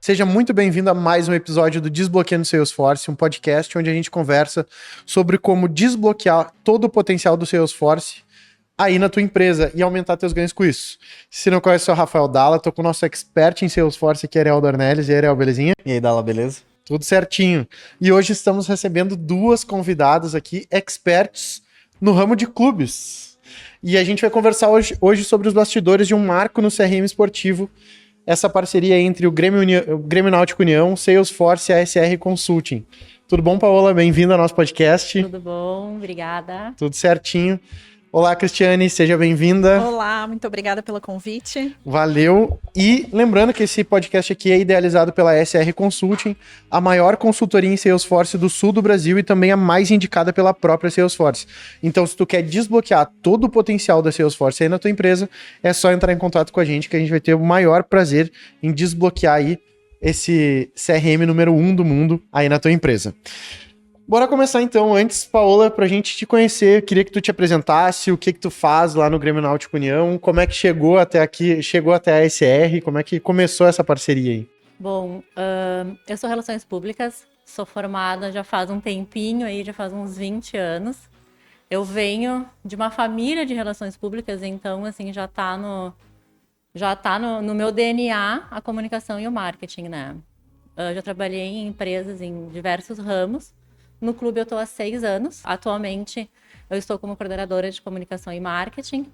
Seja muito bem-vindo a mais um episódio do Desbloqueando Salesforce, um podcast onde a gente conversa sobre como desbloquear todo o potencial do Salesforce aí na tua empresa e aumentar teus ganhos com isso. Se não conhece, eu sou o Rafael Dalla, tô com o nosso expert em Salesforce aqui, Ariel Dornelles. E aí, Ariel, belezinha? E aí, Dalla, beleza? Tudo certinho. E hoje estamos recebendo duas convidadas aqui, experts no ramo de clubes. E a gente vai conversar hoje sobre os bastidores de um marco no CRM esportivo, essa parceria entre o Grêmio Náutico União, Salesforce e a SR Consulting. Tudo bom, Paola? Bem-vinda ao nosso podcast. Tudo bom, obrigada. Tudo certinho. Olá, Cristiane, seja bem-vinda. Olá, muito obrigada pelo convite. Valeu. E lembrando que esse podcast aqui é idealizado pela SR Consulting, a maior consultoria em Salesforce do sul do Brasil e também a mais indicada pela própria Salesforce. Então, se tu quer desbloquear todo o potencial da Salesforce aí na tua empresa, é só entrar em contato com a gente que a gente vai ter o maior prazer em desbloquear aí esse CRM número 1 do mundo aí na tua empresa. Bora começar então. Antes, Paola, pra gente te conhecer, eu queria que tu te apresentasse, o que tu faz lá no Grêmio Náutico União, como é que chegou até aqui, chegou até a SR, como é que começou essa parceria aí? Bom, eu sou Relações Públicas, sou formada já faz um tempinho aí, já faz uns 20 anos. Eu venho de uma família de Relações Públicas, então assim, já tá no meu DNA a comunicação e o marketing, né? Já trabalhei em empresas em diversos ramos. No clube eu estou há 6 anos. Atualmente eu estou como coordenadora de comunicação e marketing.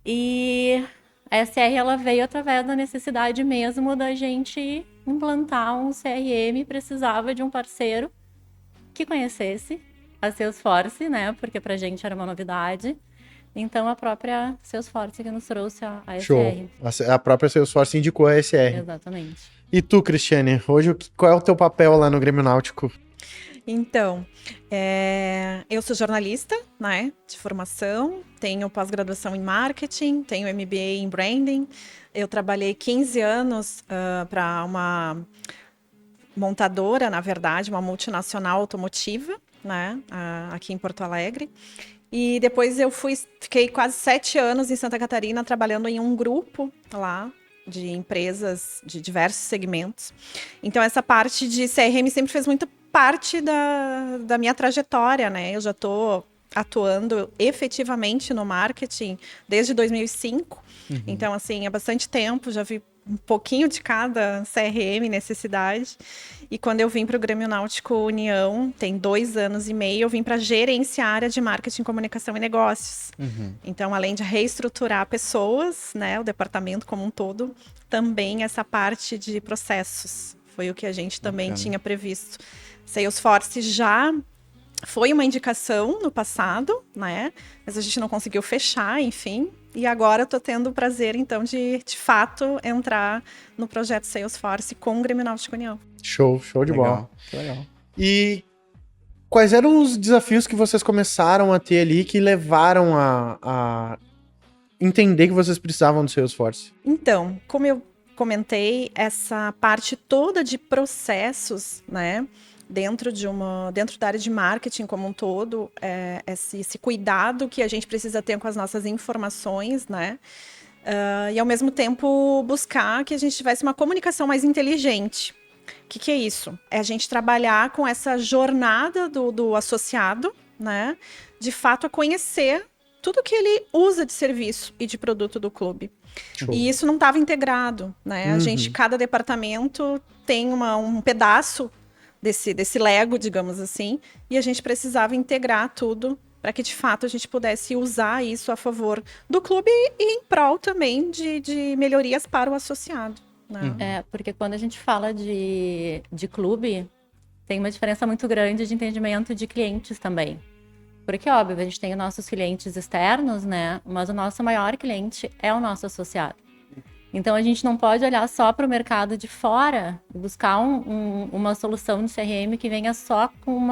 E a SR ela veio através da necessidade mesmo da gente implantar um CRM. Precisava de um parceiro que conhecesse a Salesforce, né? Porque pra gente era uma novidade. Então a própria Salesforce que nos trouxe a SR. Show. A própria Salesforce indicou a SR. Exatamente. E tu, Cristiane, hoje qual é o teu papel lá no Grêmio Náutico? Então, eu sou jornalista, né, de formação, tenho pós-graduação em marketing, tenho MBA em branding. Eu trabalhei 15 anos para uma montadora, na verdade, uma multinacional automotiva, né, aqui em Porto Alegre. E depois fiquei quase 7 anos em Santa Catarina trabalhando em um grupo lá de empresas de diversos segmentos. Então, essa parte de CRM sempre fez muita parte da minha trajetória, né? Eu já estou atuando efetivamente no marketing desde 2005. Uhum. Então, assim, há bastante tempo, já vi um pouquinho de cada CRM, necessidade. E quando eu vim para o Grêmio Náutico União, tem 2 anos e meio, eu vim para gerenciar a área de marketing, comunicação e negócios. Uhum. Então, além de reestruturar pessoas, né, o departamento como um todo, também essa parte de processos. Foi o que a gente também tinha previsto. Salesforce já foi uma indicação no passado, né? Mas a gente não conseguiu fechar, enfim. E agora eu tô tendo o prazer, então, de fato, entrar no projeto Salesforce com o Grêmio Náutico União. Show de bola. Legal. E quais eram os desafios que vocês começaram a ter ali que levaram a entender que vocês precisavam do Salesforce? Então, como eu comentei, essa parte toda de processos, né? Dentro da área de marketing como um todo, esse cuidado que a gente precisa ter com as nossas informações, né? E ao mesmo tempo buscar que a gente tivesse uma comunicação mais inteligente. O que é isso? É a gente trabalhar com essa jornada do associado, né? De fato, a conhecer tudo que ele usa de serviço e de produto do clube. Show. E isso não estava integrado, né? Uhum. Cada departamento tem um pedaço desse Lego, digamos assim, e a gente precisava integrar tudo para que, de fato, a gente pudesse usar isso a favor do clube e em prol também de melhorias para o associado. Né? Porque quando a gente fala de clube, tem uma diferença muito grande de entendimento de clientes também. Porque, óbvio, a gente tem os nossos clientes externos, né? Mas o nosso maior cliente é o nosso associado. Então, a gente não pode olhar só para o mercado de fora e buscar uma solução de CRM que venha só com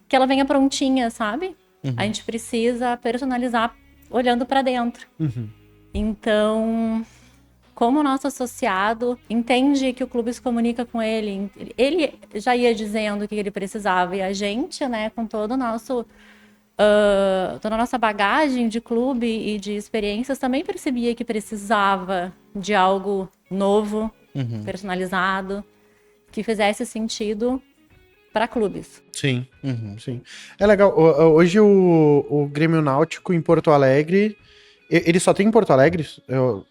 que ela venha prontinha, sabe? Uhum. A gente precisa personalizar olhando para dentro. Uhum. Então, como o nosso associado entende que o clube se comunica com ele, ele já ia dizendo o que ele precisava e a gente, né, com todo o nosso... toda a nossa bagagem de clube e de experiências também percebia que precisava de algo novo, personalizado, que fizesse sentido para clubes. Sim, sim. É legal. Hoje o Grêmio Náutico em Porto Alegre, ele só tem em Porto Alegre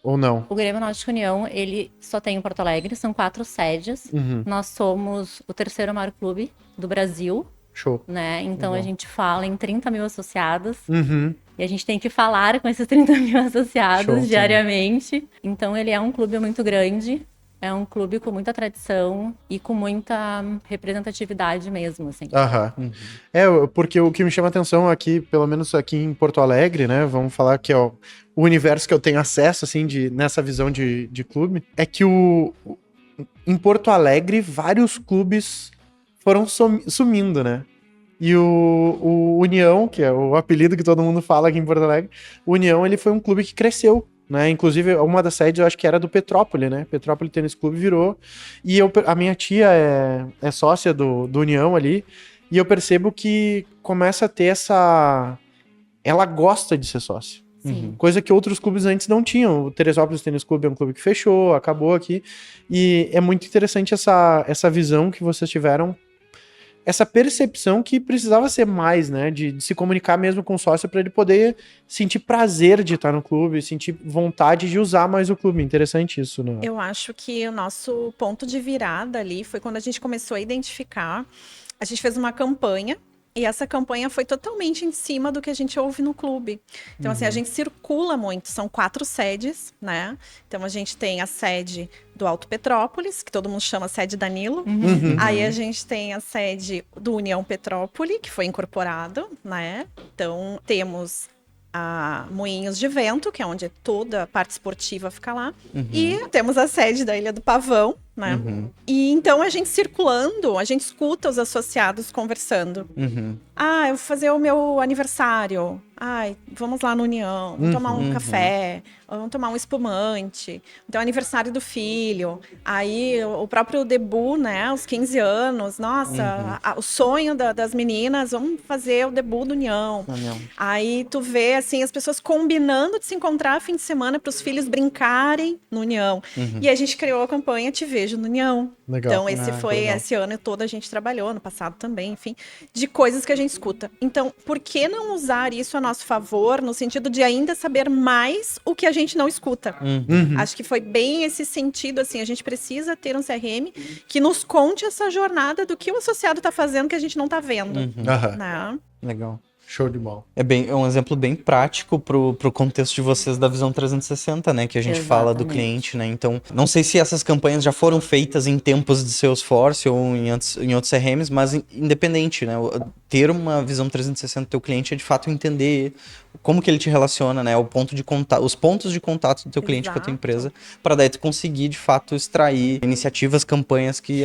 ou não? O Grêmio Náutico União, ele só tem em Porto Alegre, são 4 sedes. Nós somos o 3º maior clube do Brasil, Show. né? Então Legal. a gente fala em 30 mil associados. E a gente tem que falar com esses 30 mil associados Show, diariamente. Então ele é um clube muito grande. É um clube com muita tradição e com muita representatividade mesmo, assim. Porque o que me chama a atenção aqui, pelo menos aqui em Porto Alegre, né? Vamos falar que é o universo que eu tenho acesso, assim, nessa visão de clube, é que em Porto Alegre, vários clubes foram sumindo, né? E o União, que é o apelido que todo mundo fala aqui em Porto Alegre, o União, ele foi um clube que cresceu, né? Inclusive, uma das sedes eu acho que era do Petrópolis, né? Petrópolis Tênis Clube virou. E a minha tia é sócia do União ali. E eu percebo que começa a ter essa... Ela gosta de ser sócia. Sim. Coisa que outros clubes antes não tinham. O Teresópolis Tênis Clube é um clube que fechou, acabou aqui. E é muito interessante essa visão que vocês tiveram, essa percepção que precisava ser mais, né, de se comunicar mesmo com o sócio para ele poder sentir prazer de estar no clube, sentir vontade de usar mais o clube. Interessante isso, né? Eu acho que o nosso ponto de virada ali foi quando a gente começou a identificar. A gente fez uma campanha. E essa campanha foi totalmente em cima do que a gente ouve no clube. Então, assim, a gente circula muito. São 4 sedes, né? Então, a gente tem a sede do Alto Petrópolis, que todo mundo chama sede Danilo. Aí, a gente tem a sede do União Petrópolis, que foi incorporado, né? Então, temos a Moinhos de Vento, que é onde toda a parte esportiva fica lá. E temos a sede da Ilha do Pavão, né? E então a gente circulando, a gente escuta os associados conversando. Ah, eu vou fazer o meu aniversário. Ai, vamos lá no União, vamos tomar um café, vamos tomar um espumante. Então, aniversário do filho. Aí, o próprio debut, né? Os 15 anos. Nossa, o sonho das meninas, vamos fazer o debut do União. Aí, tu vê, assim, as pessoas combinando de se encontrar fim de semana para os filhos brincarem no União. E a gente criou a campanha Te Vejo no União. Legal. Então, esse ano todo a gente trabalhou, ano passado também, enfim, de coisas que a gente escuta. Então, por que não usar isso a nosso favor, no sentido de ainda saber mais o que a gente não escuta? Acho que foi bem esse sentido, assim, a gente precisa ter um CRM que nos conte essa jornada do que o associado está fazendo que a gente não está vendo. Né? Legal. Show de bola. É um exemplo bem prático pro contexto de vocês da visão 360, né? Que a gente fala do cliente, né? Então, não sei se essas campanhas já foram feitas em tempos de Salesforce ou em outros CRMs, mas independente, né? Ter uma visão 360 do teu cliente é de fato entender como que ele te relaciona, né? Os pontos de contato do teu cliente com a tua empresa, para daí tu conseguir de fato extrair iniciativas, campanhas que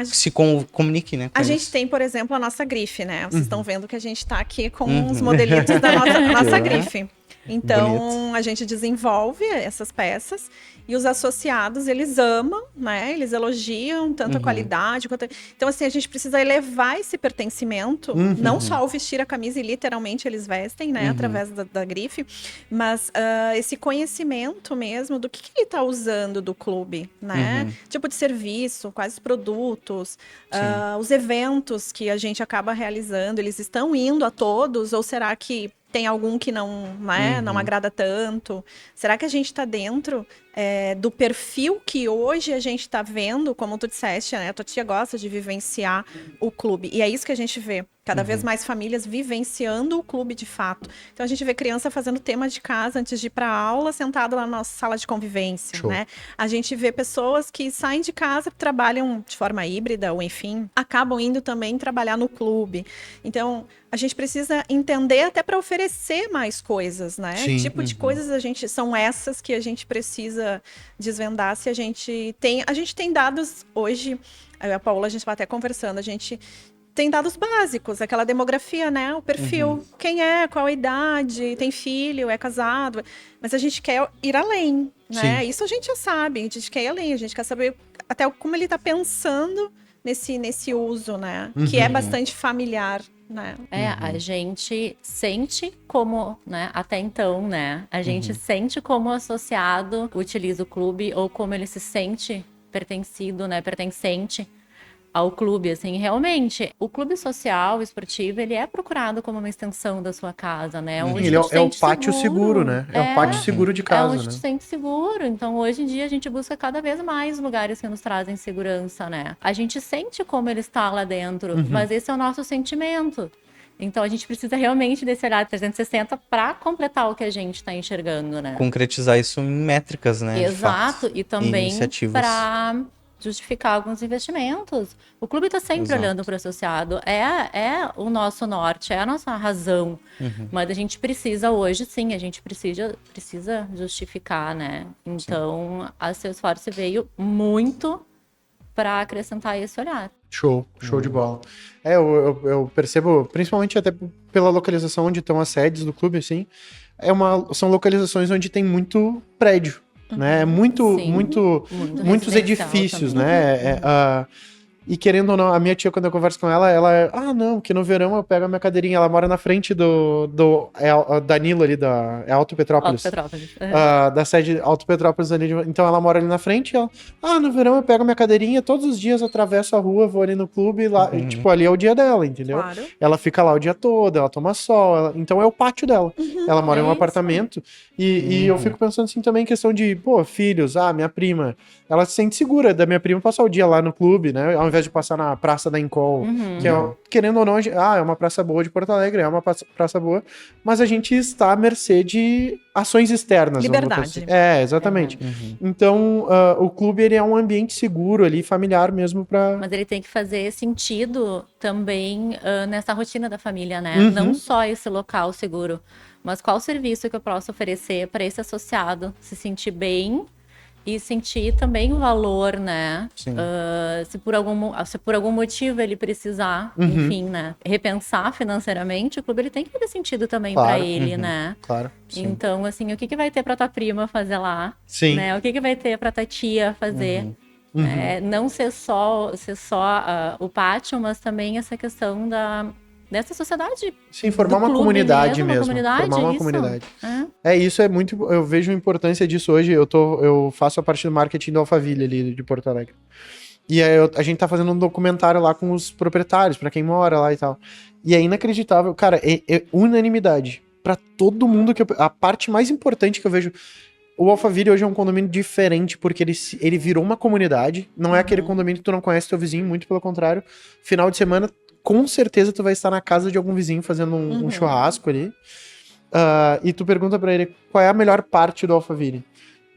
se comuniquem, né? A gente tem, por exemplo, a nossa grife, né? Vocês estão vendo que a gente está aqui com os modelitos da nossa grife. Então, a gente desenvolve essas peças e os associados, eles amam, né? Eles elogiam tanto a qualidade quanto... Então, assim, a gente precisa elevar esse pertencimento, não só ao vestir a camisa, e literalmente eles vestem, né? Através da grife, mas esse conhecimento mesmo do que ele está usando do clube, né? Tipo de serviço, quais os produtos, os eventos que a gente acaba realizando, eles estão indo a todos, ou será que tem algum que não agrada tanto? Será que a gente está dentro do perfil que hoje a gente está vendo? Como tu disseste, né? A tua tia gosta de vivenciar o clube. E é isso que a gente vê. Cada vez mais famílias vivenciando o clube de fato. Então, a gente vê criança fazendo tema de casa antes de ir para a aula, sentado lá na nossa sala de convivência, né? A gente vê pessoas que saem de casa, trabalham de forma híbrida, ou enfim, acabam indo também trabalhar no clube. Então, a gente precisa entender até para oferecer mais coisas, né? Sim. Que tipo de coisas são essas que a gente precisa desvendar se a gente tem dados hoje, a Paola, a gente vai até conversando, a gente tem dados básicos, aquela demografia, né? O perfil, quem é, qual a idade, tem filho, é casado, mas a gente quer ir além, né? Isso a gente já sabe, a gente quer ir além, a gente quer saber até como ele está pensando nesse uso, né? Que é bastante familiar, né? A gente sente como, né, até então, né? A gente sente como o associado utiliza o clube ou como ele se sente pertencido, né, pertencente ao clube, assim, realmente, o clube social, esportivo, ele é procurado como uma extensão da sua casa, né? Onde Ele tu te é o sente pátio seguro, né? É o pátio seguro de é casa, onde né? tu se sente seguro. Então, hoje em dia, a gente busca cada vez mais lugares que nos trazem segurança, né? A gente sente como ele está lá dentro, mas esse é o nosso sentimento. Então, a gente precisa realmente desse olhar 360 para completar o que a gente está enxergando, né? Concretizar isso em métricas, né? de fato. Exato, e também iniciativas. para justificar alguns investimentos. O clube está sempre Exato. olhando para o associado, é o nosso norte, é a nossa razão. Mas a gente precisa hoje, sim, a gente precisa justificar, né? Então, a Salesforce veio muito para acrescentar esse olhar. Show de bola. Eu percebo, principalmente até pela localização onde estão as sedes do clube, assim, são localizações onde tem muito prédio, né? Sim, Muitos edifícios, também. né? E querendo ou não, a minha tia, quando eu converso com ela, não, que no verão eu pego a minha cadeirinha, ela mora na frente do Danilo ali, é Alto Petrópolis. Da sede Alto Petrópolis ali, então ela mora ali na frente, e ela, no verão eu pego a minha cadeirinha, todos os dias eu atravesso a rua, vou ali no clube, lá, e, tipo, ali é o dia dela, entendeu? Claro. Ela fica lá o dia todo, ela toma sol, então é o pátio dela. Ela mora em um apartamento, e eu fico pensando assim também em questão de, filhos, minha prima, ela se sente segura da minha prima passar o dia lá no clube, né? Ao invés de passar na Praça da Encol, que é, querendo ou não, é uma praça boa de Porto Alegre, é uma praça boa, mas a gente está à mercê de ações externas. Liberdade. Exatamente. Então, o clube, ele é um ambiente seguro ali, familiar mesmo pra... Mas ele tem que fazer sentido também nessa rotina da família, né? Não só esse local seguro, mas qual serviço que eu posso oferecer para esse associado se sentir bem e sentir também o valor, né? Sim. Se por algum motivo ele precisar, enfim, né? Repensar financeiramente, o clube ele tem que fazer sentido também para ele, né? Claro. Então, assim, o que vai ter para tua prima fazer lá? Sim. Né? O que vai ter para tua tia fazer? Não ser só o pátio, mas também essa questão dessa sociedade. Sim, formar uma clube comunidade mesmo. Formar uma isso. comunidade. Isso é muito... Eu vejo a importância disso hoje. Eu faço a parte do marketing do Alphaville ali de Porto Alegre. E aí a gente tá fazendo um documentário lá com os proprietários, pra quem mora lá e tal. E é inacreditável. Cara, é unanimidade. Pra todo mundo a parte mais importante que eu vejo... O Alphaville hoje é um condomínio diferente, porque ele virou uma comunidade. Não é aquele condomínio que tu não conhece teu vizinho, muito pelo contrário. Final de semana, com certeza tu vai estar na casa de algum vizinho fazendo um churrasco ali. E tu pergunta pra ele qual é a melhor parte do Alphaville.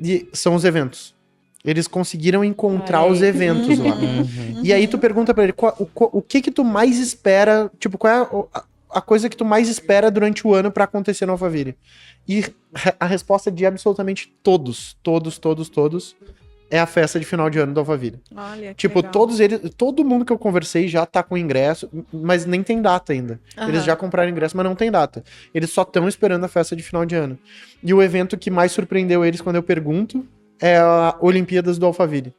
E são os eventos. Eles conseguiram encontrar os eventos lá. E aí tu pergunta pra ele o que tu mais espera, tipo, qual é a coisa que tu mais espera durante o ano pra acontecer no Alphaville. E a resposta de absolutamente todos é a festa de final de ano do Alphaville. Olha, que Tipo, legal. todo mundo que eu conversei já tá com ingresso, mas nem tem data ainda. Eles já compraram ingresso, mas não tem data. Eles só estão esperando a festa de final de ano. E o evento que mais surpreendeu eles quando eu pergunto é a Olimpíadas do Alphaville.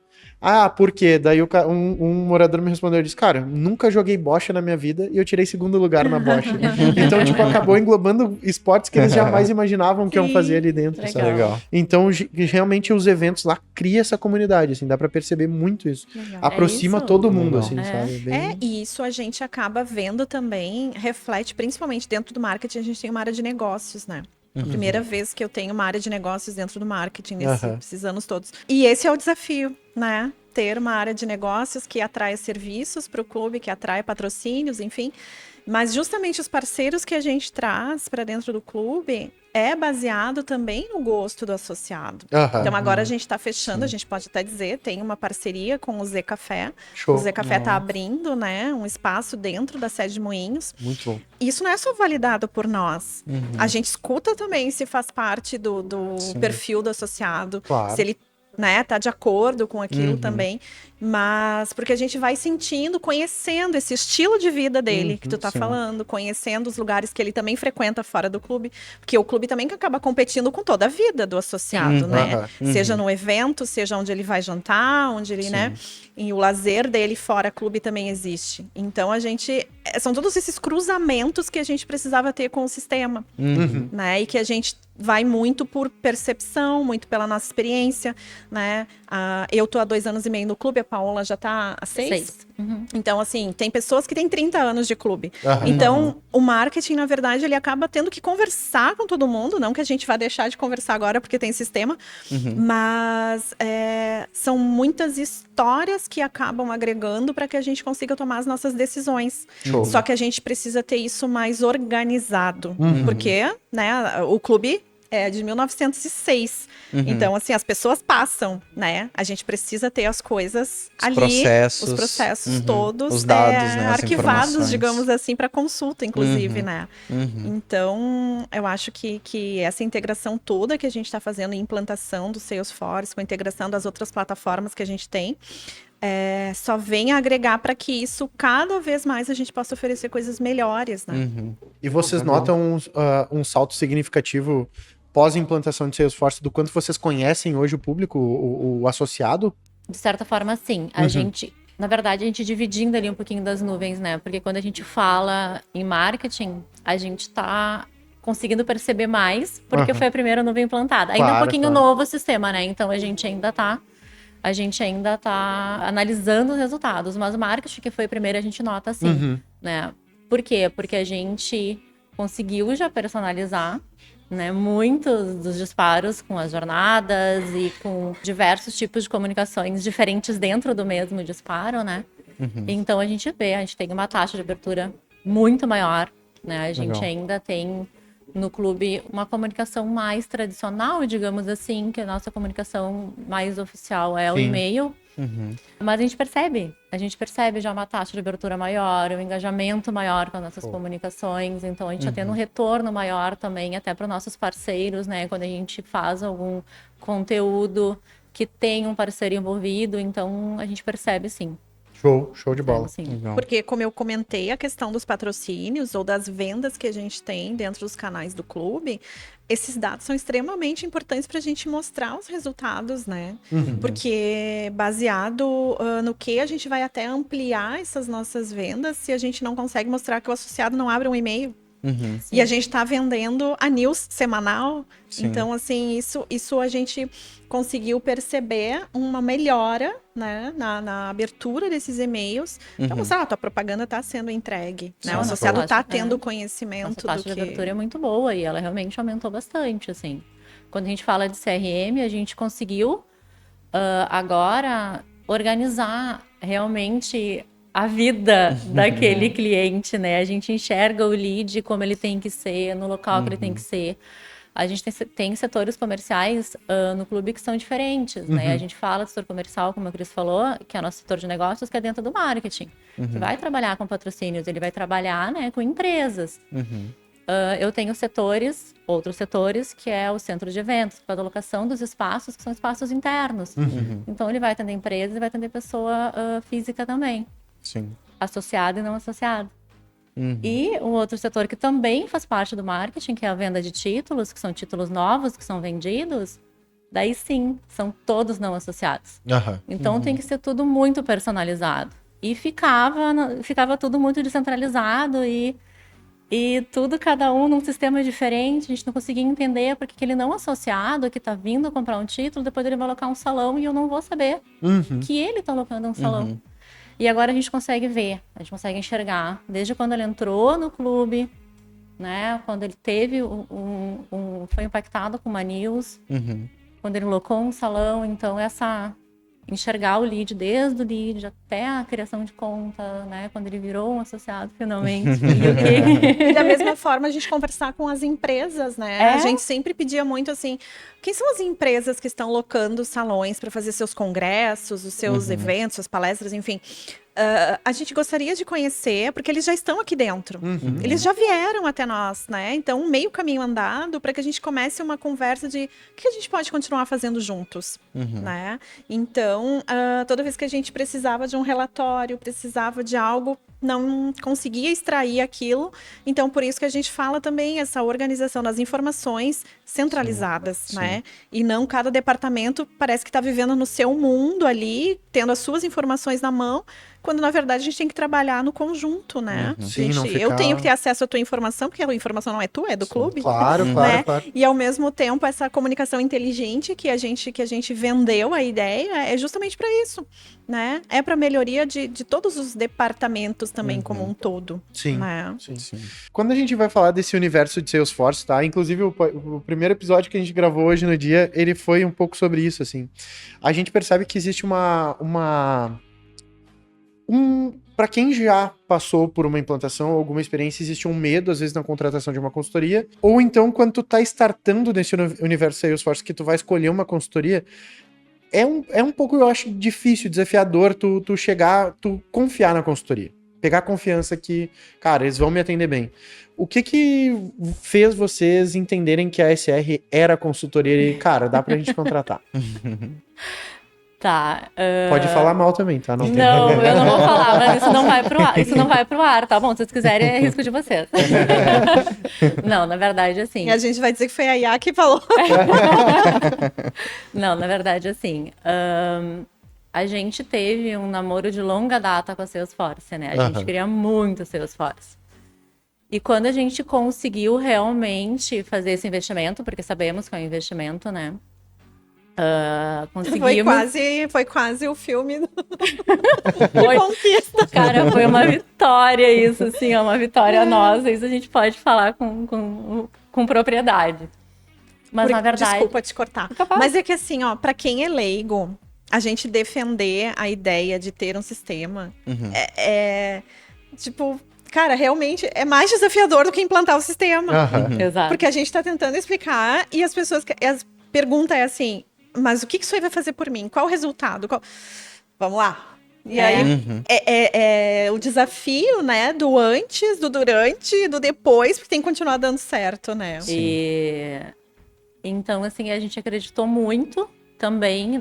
Por quê? Daí um morador me respondeu e disse, cara, nunca joguei bocha na minha vida e eu tirei segundo lugar na bocha. Então, tipo, acabou englobando esportes que eles jamais imaginavam que iam fazer ali dentro, legal. sabe? Legal. Então, realmente, os eventos lá criam essa comunidade, assim, dá pra perceber muito isso. Legal. Aproxima isso. todo mundo, Legal. assim, sabe? E isso a gente acaba vendo também, reflete principalmente dentro do marketing, a gente tem uma área de negócios, né? Primeira vez que eu tenho uma área de negócios dentro do marketing nesses anos todos. E esse é o desafio, né? Ter uma área de negócios que atrai serviços para o clube, que atrai patrocínios, enfim. Mas justamente os parceiros que a gente traz para dentro do clube é baseado também no gosto do associado. Então agora a gente está fechando, a gente pode até dizer, tem uma parceria com o Zé Café. Show. O Zé Café está abrindo, né, um espaço dentro da sede de Moinhos. Muito bom. Isso não é só validado por nós. A gente escuta também se faz parte do perfil do associado, Claro. se ele, né, tá de acordo com aquilo também, mas porque a gente vai sentindo, conhecendo esse estilo de vida dele que tu tá falando, conhecendo os lugares que ele também frequenta fora do clube, porque o clube também que acaba competindo com toda a vida do associado, né? Seja no evento, seja onde ele vai jantar, onde ele, né? E o lazer dele fora clube também existe. Então a gente, são todos esses cruzamentos que a gente precisava ter com o sistema, né? E que a gente vai muito por percepção, muito pela nossa experiência, né? Eu tô há 2 anos e meio no clube, a Paola já tá há 6. Uhum. Então, assim, tem pessoas que têm 30 anos de clube. Aham. Então, o marketing, na verdade, ele acaba tendo que conversar com todo mundo. Não que a gente vá deixar de conversar agora, porque tem sistema. Mas são muitas histórias que acabam agregando para que a gente consiga tomar as nossas decisões. Show. Só que a gente precisa ter isso mais organizado. Porque, né, o clube é de 1906. Então, assim, as pessoas passam, né? A gente precisa ter as coisas ali, os processos todos os dados, né, as arquivados, informações. digamos assim, para consulta, inclusive, né? Então, eu acho que essa integração toda que a gente está fazendo, em implantação do Salesforce, com a integração das outras plataformas que a gente tem, só vem a agregar para que isso, cada vez mais, a gente possa oferecer coisas melhores, né? E vocês notam um salto significativo pós-implantação de Salesforce do quanto vocês conhecem hoje o público, o associado? De certa forma, sim. A gente, na verdade, a gente dividindo ali um pouquinho das nuvens, né? Porque quando a gente fala em marketing, a gente tá conseguindo perceber mais, porque foi a primeira nuvem implantada. Ainda é um pouquinho novo o sistema, né? Então a gente ainda tá analisando os resultados. Mas o marketing, que foi o primeiro, a gente nota assim, né? Por quê? Porque a gente conseguiu já personalizar, né, muitos dos disparos com as jornadas e com diversos tipos de comunicações diferentes dentro do mesmo disparo, né? Então a gente tem uma taxa de abertura muito maior, né? A gente ainda tem no clube uma comunicação mais tradicional, digamos assim, que a nossa comunicação mais oficial é o e-mail. Mas a gente percebe já uma taxa de abertura maior, um engajamento maior com as nossas comunicações. Então, a gente está tendo um retorno maior também, até para os nossos parceiros, né? Quando a gente faz algum conteúdo que tem um parceiro envolvido, então a gente percebe, sim. Show de bola. Sim. Porque, como eu comentei, a questão dos patrocínios ou das vendas que a gente tem dentro dos canais do clube, esses dados são extremamente importantes para a gente mostrar os resultados, né? Porque baseado no que a gente vai até ampliar essas nossas vendas se a gente não consegue mostrar que o associado não abre um e-mail. E a gente está vendendo a news semanal. Sim. Então, assim, isso a gente conseguiu perceber uma melhora, né, na abertura desses e-mails. Então, a tua propaganda está sendo entregue. Né? O associado está tendo conhecimento Nossa taxa de abertura é muito boa e ela realmente aumentou bastante, assim. Quando a gente fala de CRM, a gente conseguiu agora organizar realmente a vida daquele cliente, né? A gente enxerga o lead como ele tem que ser, no local que ele tem que ser. A gente tem setores comerciais no clube que são diferentes, né? A gente fala do setor comercial, como a Cris falou, que é o nosso setor de negócios, que é dentro do marketing. Que vai trabalhar com patrocínios, ele vai trabalhar, né, com empresas. Eu tenho outros setores, que é o centro de eventos, para a alocação dos espaços, que são espaços internos. Então, ele vai atender empresas e vai atender pessoa física também. Sim. Associado e não associado. E um outro setor que também faz parte do marketing, que é a venda de títulos, que são títulos novos que são vendidos, daí sim, são todos não associados. Então tem que ser tudo muito personalizado. E ficava tudo muito descentralizado e tudo, cada um num sistema diferente. A gente não conseguia entender porque aquele não associado que tá vindo comprar um título, depois ele vai alocar um salão e eu não vou saber que ele tá alocando um salão. E agora a gente consegue ver, a gente consegue enxergar, desde quando ele entrou no clube, né? Quando ele teve foi impactado com uma news, quando ele locou um salão. Então, enxergar o lead, desde o lead até a criação de conta, né? Quando ele virou um associado, finalmente. E da mesma forma, a gente conversar com as empresas, né? A gente sempre pedia muito assim, quem são as empresas que estão locando salões para fazer seus congressos, os seus eventos, suas palestras, enfim. A gente gostaria de conhecer, porque eles já estão aqui dentro. Eles já vieram até nós, né? Então, meio caminho andado para que a gente comece uma conversa de o que a gente pode continuar fazendo juntos, né? Então, toda vez que a gente precisava de um relatório, precisava de algo, não conseguia extrair aquilo. Então, por isso que a gente fala também essa organização das informações centralizadas, né? E não cada departamento parece que está vivendo no seu mundo ali, tendo as suas informações na mão, quando na verdade a gente tem que trabalhar no conjunto, né? Sim, não Eu ficar- tenho que ter acesso à tua informação, porque a informação não é tua, é do clube. Claro, né? claro, claro. E ao mesmo tempo, essa comunicação inteligente que a gente vendeu a ideia é justamente para isso, né? É para melhoria de todos os departamentos também como um todo. Sim. Né? Sim. Quando a gente vai falar desse universo de Salesforce, tá? Inclusive, o primeiro episódio que a gente gravou hoje no dia, ele foi um pouco sobre isso, assim. A gente percebe que existe para quem já passou por uma implantação ou alguma experiência, existe um medo, às vezes, na contratação de uma consultoria. Ou então, quando tu tá startando nesse universo Salesforce, que tu vai escolher uma consultoria, é um pouco, eu acho, difícil, desafiador tu confiar na consultoria. Pegar confiança que, cara, eles vão me atender bem. O que fez vocês entenderem que a SR era consultoria e, cara, dá pra gente contratar? Tá. Pode falar mal também, tá? Não, tem Não, eu não vou falar, mas isso não vai pro ar. Isso não vai pro ar, tá bom? Se vocês quiserem, é risco de vocês. Não, na verdade, assim. E a gente vai dizer que foi a Iá que falou. Não, na verdade, assim. A gente teve um namoro de longa data com a Salesforce, né? A gente queria muito Salesforce. E quando a gente conseguiu realmente fazer esse investimento, porque sabemos que é um investimento, né? Conseguimos. Foi quase o filme do Foi, Conquista. cara, foi uma vitória isso, assim, uma vitória nossa. Isso a gente pode falar com propriedade. Mas na verdade. Desculpa te cortar. Capaz. Mas é que assim, ó, pra quem é leigo, a gente defender a ideia de ter um sistema tipo, cara, realmente é mais desafiador do que implantar o sistema. Exato. Porque a gente tá tentando explicar e as pessoas. A pergunta é assim, mas o que isso aí vai fazer por mim? Qual o resultado? Vamos lá. E aí, é o desafio, né, do antes, do durante, do depois, porque tem que continuar dando certo, né? E então, assim, a gente acreditou muito também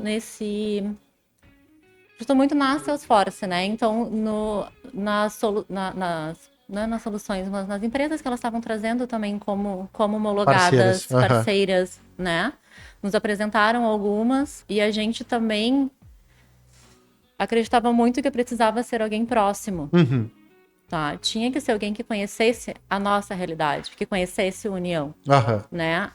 acreditou muito na Salesforce, né? Então, nas soluções, mas nas empresas que elas estavam trazendo também como homologadas, parceiras, né? Nos apresentaram algumas e a gente também acreditava muito que precisava ser alguém próximo. Tá? Tinha que ser alguém que conhecesse a nossa realidade, que conhecesse o União, né?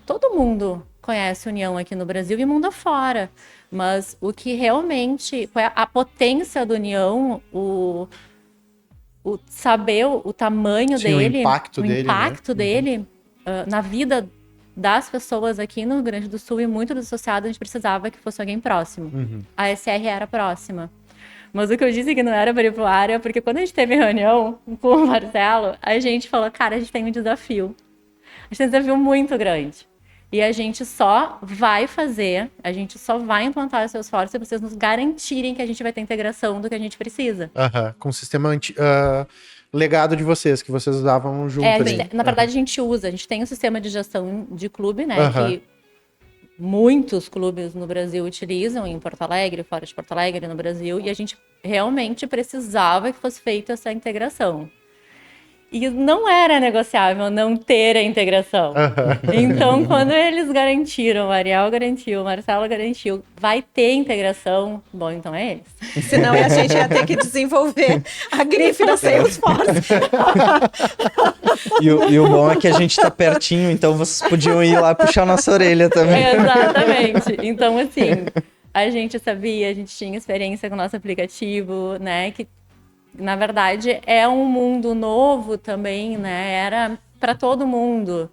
Todo mundo conhece União aqui no Brasil e mundo afora, mas o que realmente foi a potência do União, o saber o tamanho dele, o impacto dele na vida das pessoas aqui no Rio Grande do Sul e muito do associado, a gente precisava que fosse alguém próximo. A SR era próxima. Mas o que eu disse que não era para ir pro ar é porque quando a gente teve reunião com o Marcelo, a gente falou, cara, a gente tem um desafio. A gente tem um desafio muito grande. E a gente só vai implantar o Salesforce se vocês nos garantirem que a gente vai ter integração do que a gente precisa. Com o sistema legado de vocês, que vocês usavam junto ali. Na verdade, a gente tem um sistema de gestão de clube, né? Que muitos clubes no Brasil utilizam, em Porto Alegre, fora de Porto Alegre, no Brasil, e a gente realmente precisava que fosse feita essa integração. E não era negociável não ter a integração. Então, quando eles garantiram, o Ariel garantiu, o Marcelo garantiu, vai ter integração, bom, então é eles. Senão a gente ia ter que desenvolver a grife da Salesforce. E o bom é que a gente tá pertinho, então vocês podiam ir lá puxar nossa orelha também. Exatamente. Então, assim, a gente sabia, a gente tinha experiência com o nosso aplicativo, né, que na verdade, é um mundo novo também, né? Era para todo mundo.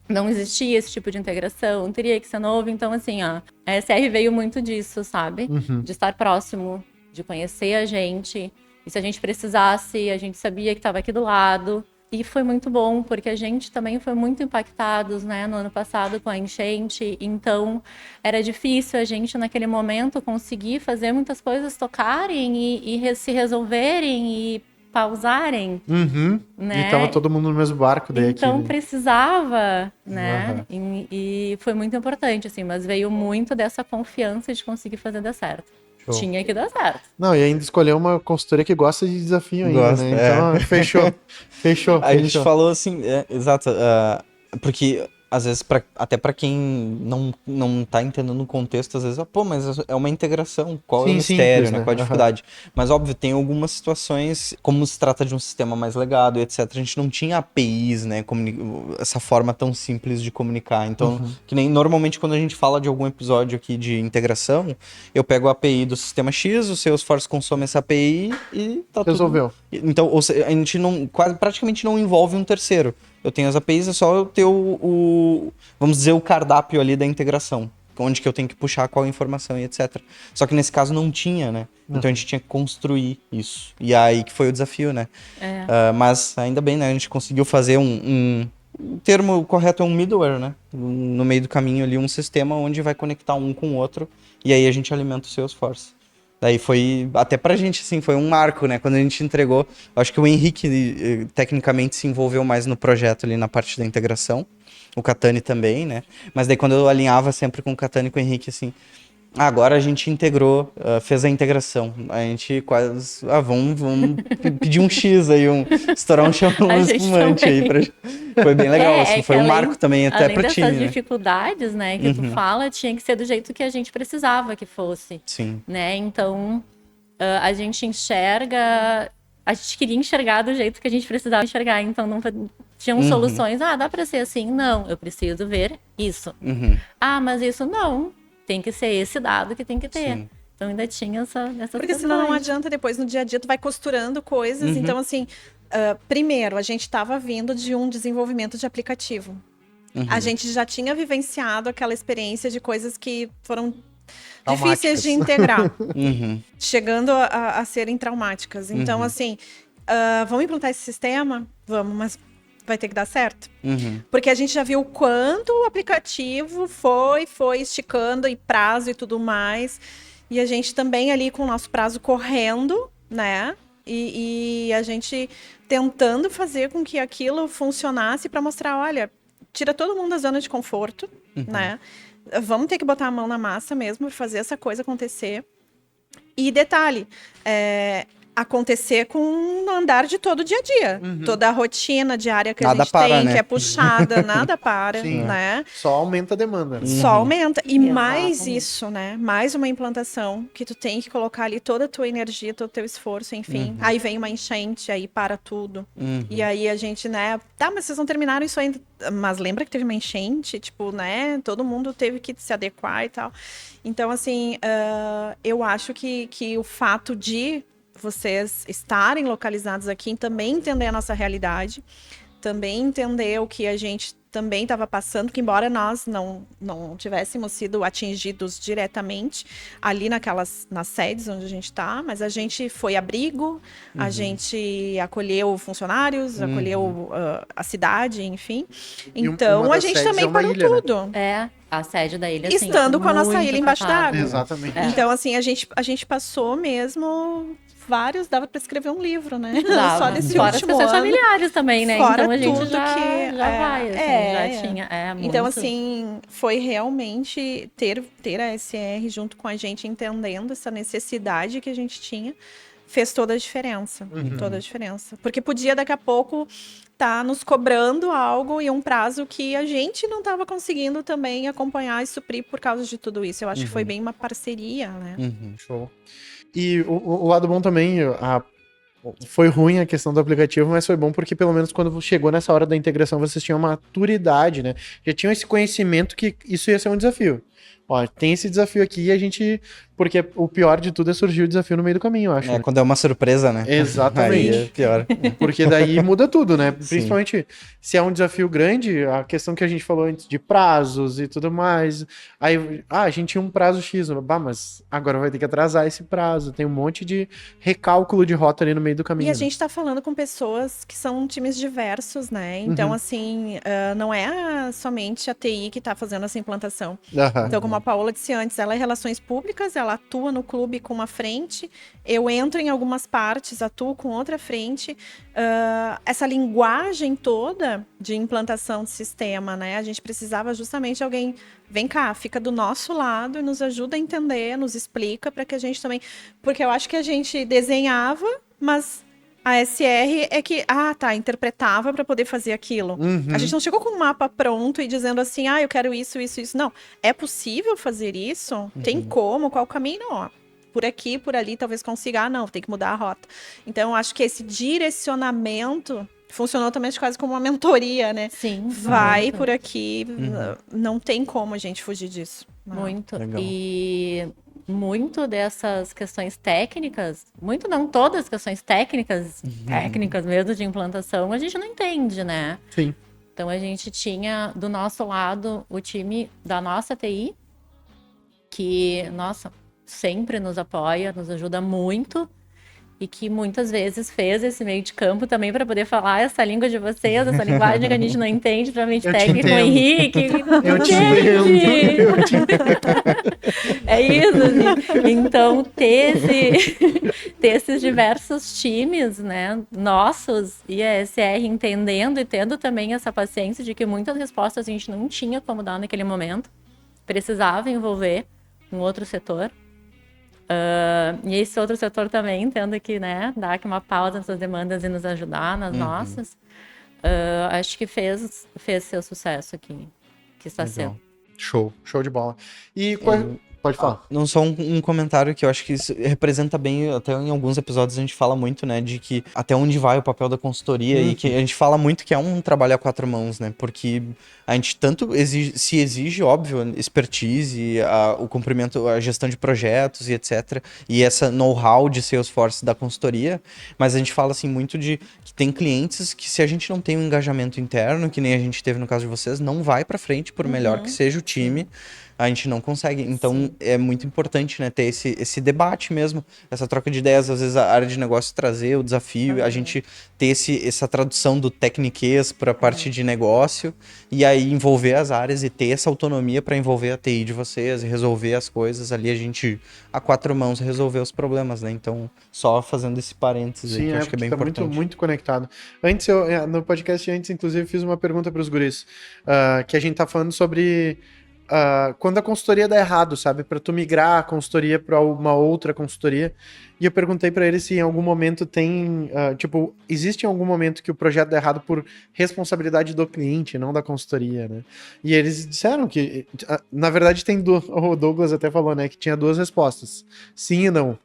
Não existia esse tipo de integração, teria que ser novo. Então, assim, a SR veio muito disso, sabe? De estar próximo, de conhecer a gente. E se a gente precisasse, a gente sabia que estava aqui do lado. E foi muito bom, porque a gente também foi muito impactados, né, no ano passado com a enchente. Então, era difícil a gente, naquele momento, conseguir fazer muitas coisas tocarem e se resolverem e pausarem. Né? E tava todo mundo no mesmo barco daí. Então, precisava, né? E foi muito importante, assim, mas veio muito dessa confiança de conseguir fazer dar certo. Show. Tinha que dar certo. Não, e ainda escolheu uma consultoria que gosta de desafio ainda, né? Então, fechou. A gente falou assim, exato, porque às vezes, até para quem não tá entendendo o contexto, às vezes, pô, mas é uma integração, qual é o mistério, simples, né? Qual a dificuldade? Mas, óbvio, tem algumas situações, como se trata de um sistema mais legado, etc., a gente não tinha APIs, né? Essa forma tão simples de comunicar. Então, que nem normalmente quando a gente fala de algum episódio aqui de integração, eu pego a API do sistema X, o Salesforce consome essa API e tá Resolveu. tudo... Então, ou seja, a gente praticamente não envolve um terceiro. Eu tenho as APIs, é só eu ter vamos dizer, o cardápio ali da integração. Onde que eu tenho que puxar qual informação e etc. Só que nesse caso não tinha, né? Então a gente tinha que construir isso. E aí que foi o desafio, né? Mas ainda bem, né? A gente conseguiu fazer o termo correto é um middleware, né? No meio do caminho ali, um sistema onde vai conectar um com o outro. E aí a gente alimenta o Salesforce. Daí foi, até pra gente, assim, foi um marco, né? Quando a gente entregou, acho que o Henrique, tecnicamente, se envolveu mais no projeto ali, na parte da integração. O Catani também, né? Mas daí quando eu alinhava sempre com o Catani e com o Henrique, assim... agora a gente integrou, fez a integração. A gente quase... vamos pedir um X aí, estourar um espumante aí. Foi bem legal, assim, foi um marco também até pro time, além dessas né? dificuldades, né, que tu fala, tinha que ser do jeito que a gente precisava que fosse. Sim. Né? Então, a gente enxerga... A gente queria enxergar do jeito que a gente precisava enxergar. Então, não tinham soluções. Dá pra ser assim? Não, eu preciso ver isso. Mas isso não. Tem que ser esse dado que tem que ter. Sim. Então ainda tinha essas Porque senão não adianta depois no dia a dia tu vai costurando coisas. Então assim, primeiro, a gente estava vindo de um desenvolvimento de aplicativo. A gente já tinha vivenciado aquela experiência de coisas que foram difíceis de integrar. Chegando a serem traumáticas. Então assim, vamos implantar esse sistema? Vamos, mas vai ter que dar certo. Porque a gente já viu o quanto o aplicativo foi esticando e prazo e tudo mais. E a gente também ali com o nosso prazo correndo, né? E a gente tentando fazer com que aquilo funcionasse para mostrar, olha, tira todo mundo da zona de conforto, né? Vamos ter que botar a mão na massa mesmo para fazer essa coisa acontecer. E detalhe, acontecer com o andar de todo dia a dia. Toda a rotina diária que nada a gente tem, né? que é puxada, nada para, Sim, né? Só aumenta a demanda. Né? Só aumenta. E mais Exatamente. isso, né? Mais uma implantação que tu tem que colocar ali toda a tua energia, todo o teu esforço, enfim. Aí vem uma enchente, aí para tudo. E aí a gente, né? Mas vocês não terminaram isso ainda. Mas lembra que teve uma enchente? Tipo, né? Todo mundo teve que se adequar e tal. Então, assim, eu acho que o fato de vocês estarem localizados aqui, também entender a nossa realidade, também entender o que a gente também estava passando, que embora nós não tivéssemos sido atingidos diretamente ali nas sedes onde a gente está, mas a gente foi abrigo, a gente acolheu funcionários, acolheu a cidade, enfim. Então, a gente também parou ilha, tudo. Né? A sede da ilha, assim, Estando com a nossa muito ilha embaixo afastada. d'água. Exatamente. Então, assim, a gente passou mesmo vários, dava para escrever um livro, né? Dava. Só desse Fora as último pessoas ano. familiares também, né? Fora Então a gente tudo já, que já vai, assim, já tinha. Então, muito. assim, foi realmente ter a SR junto com a gente, entendendo essa necessidade que a gente tinha, fez toda a diferença. Toda a diferença. Porque podia, daqui a pouco, tá nos cobrando algo e um prazo que a gente não estava conseguindo também acompanhar e suprir por causa de tudo isso. Eu acho que foi bem uma parceria, né? Show. E o lado bom também, foi ruim a questão do aplicativo, mas foi bom porque pelo menos quando chegou nessa hora da integração vocês tinham maturidade, né? Já tinham esse conhecimento que isso ia ser um desafio. Ó, tem esse desafio aqui e a gente... Porque o pior de tudo é surgir o desafio no meio do caminho, eu acho. Quando é uma surpresa, né? Exatamente. Aí é pior. Porque daí muda tudo, né? Sim. Principalmente se é um desafio grande, a questão que a gente falou antes de prazos e tudo mais. Aí, a gente tinha um prazo X, mas agora vai ter que atrasar esse prazo. Tem um monte de recálculo de rota ali no meio do caminho. E a gente tá falando com pessoas que são times diversos, né? Então, assim, não é somente a TI que tá fazendo essa implantação. Então, como a Paola disse antes, ela é relações públicas, ela atua no clube com uma frente, eu entro em algumas partes, atuo com outra frente. Essa linguagem toda de implantação de sistema, né? A gente precisava justamente de alguém, vem cá, fica do nosso lado e nos ajuda a entender, nos explica para que a gente também... Porque eu acho que a gente desenhava, mas A SR é que, interpretava para poder fazer aquilo. A gente não chegou com um mapa pronto e dizendo assim, eu quero isso. Não, é possível fazer isso? Tem como? Qual o caminho? Não, ó. Por aqui, por ali, talvez consiga. Não, tem que mudar a rota. Então, eu acho que esse direcionamento funcionou também quase como uma mentoria, né? Sim. Vai muito. por aqui, não tem como a gente fugir disso. Muito. Legal. E muito dessas questões técnicas, muito não todas as questões técnicas mesmo de implantação, a gente não entende, né? Sim. Então a gente tinha do nosso lado o time da nossa TI, que, nossa, sempre nos apoia, nos ajuda muito. E que muitas vezes fez esse meio de campo também para poder falar essa língua de vocês, essa linguagem que a gente não entende, provavelmente Eu te técnico, o entendo. Henrique. Eu te entende. entendo. Eu te entendo. É isso, assim. Então, ter esses diversos times, né, nossos e a SR entendendo e tendo também essa paciência de que muitas respostas a gente não tinha como dar naquele momento, precisava envolver um outro setor. E esse outro setor também, tendo que, né, dar aqui uma pausa nessas demandas e nos ajudar nas nossas, acho que fez seu sucesso aqui, que está Legal. sendo. Show de bola. E pode falar. Não, só um comentário que eu acho que isso representa bem, até em alguns episódios a gente fala muito, né, de que até onde vai o papel da consultoria e que a gente fala muito que é um trabalho a quatro mãos, né, porque a gente tanto se exige, óbvio, expertise, o cumprimento, a gestão de projetos e etc, e essa know-how de Salesforce da consultoria, mas a gente fala assim muito de que tem clientes que se a gente não tem um engajamento interno, que nem a gente teve no caso de vocês, não vai pra frente, por melhor que seja o time, a gente não consegue. Então, é muito importante, né, ter esse debate mesmo, essa troca de ideias, às vezes a área de negócio trazer o desafio, a gente ter essa tradução do tecniquez para a parte de negócio, e aí envolver as áreas e ter essa autonomia para envolver a TI de vocês e resolver as coisas ali, a gente, a quatro mãos, resolver os problemas, né? Então, só fazendo esse parênteses aí, que eu acho que é bem importante. Muito conectado. Antes, no podcast antes, inclusive, fiz uma pergunta para os guris, que a gente tá falando sobre quando a consultoria dá errado, sabe? Para tu migrar a consultoria para uma outra consultoria. E eu perguntei para eles se em algum momento existe em algum momento que o projeto dá errado por responsabilidade do cliente, não da consultoria, né? E eles disseram que, na verdade, o Douglas até falou, né, que tinha duas respostas. Sim e não.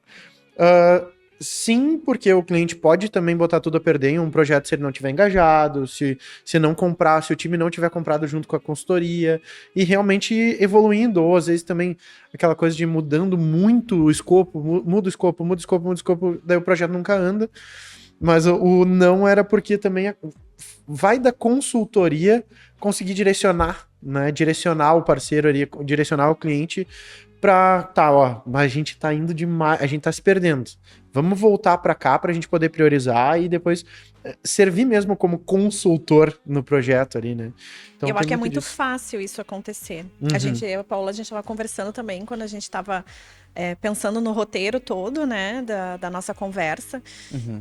Sim, porque o cliente pode também botar tudo a perder em um projeto se ele não tiver engajado, se não comprar, se o time não tiver comprado junto com a consultoria, e realmente evoluindo, ou às vezes também aquela coisa de mudando muito o escopo, muda o escopo, daí o projeto nunca anda. Mas o não era porque também vai da consultoria conseguir direcionar, né? Direcionar o parceiro ali, direcionar o cliente pra, mas a gente tá indo demais, a gente tá se perdendo. Vamos voltar pra cá pra gente poder priorizar e depois servir mesmo como consultor no projeto ali, né? Então, eu acho que é muito muito disso. fácil isso acontecer. Uhum. Eu e a Paula, a gente estava conversando também quando a gente estava pensando no roteiro todo, né, da nossa conversa.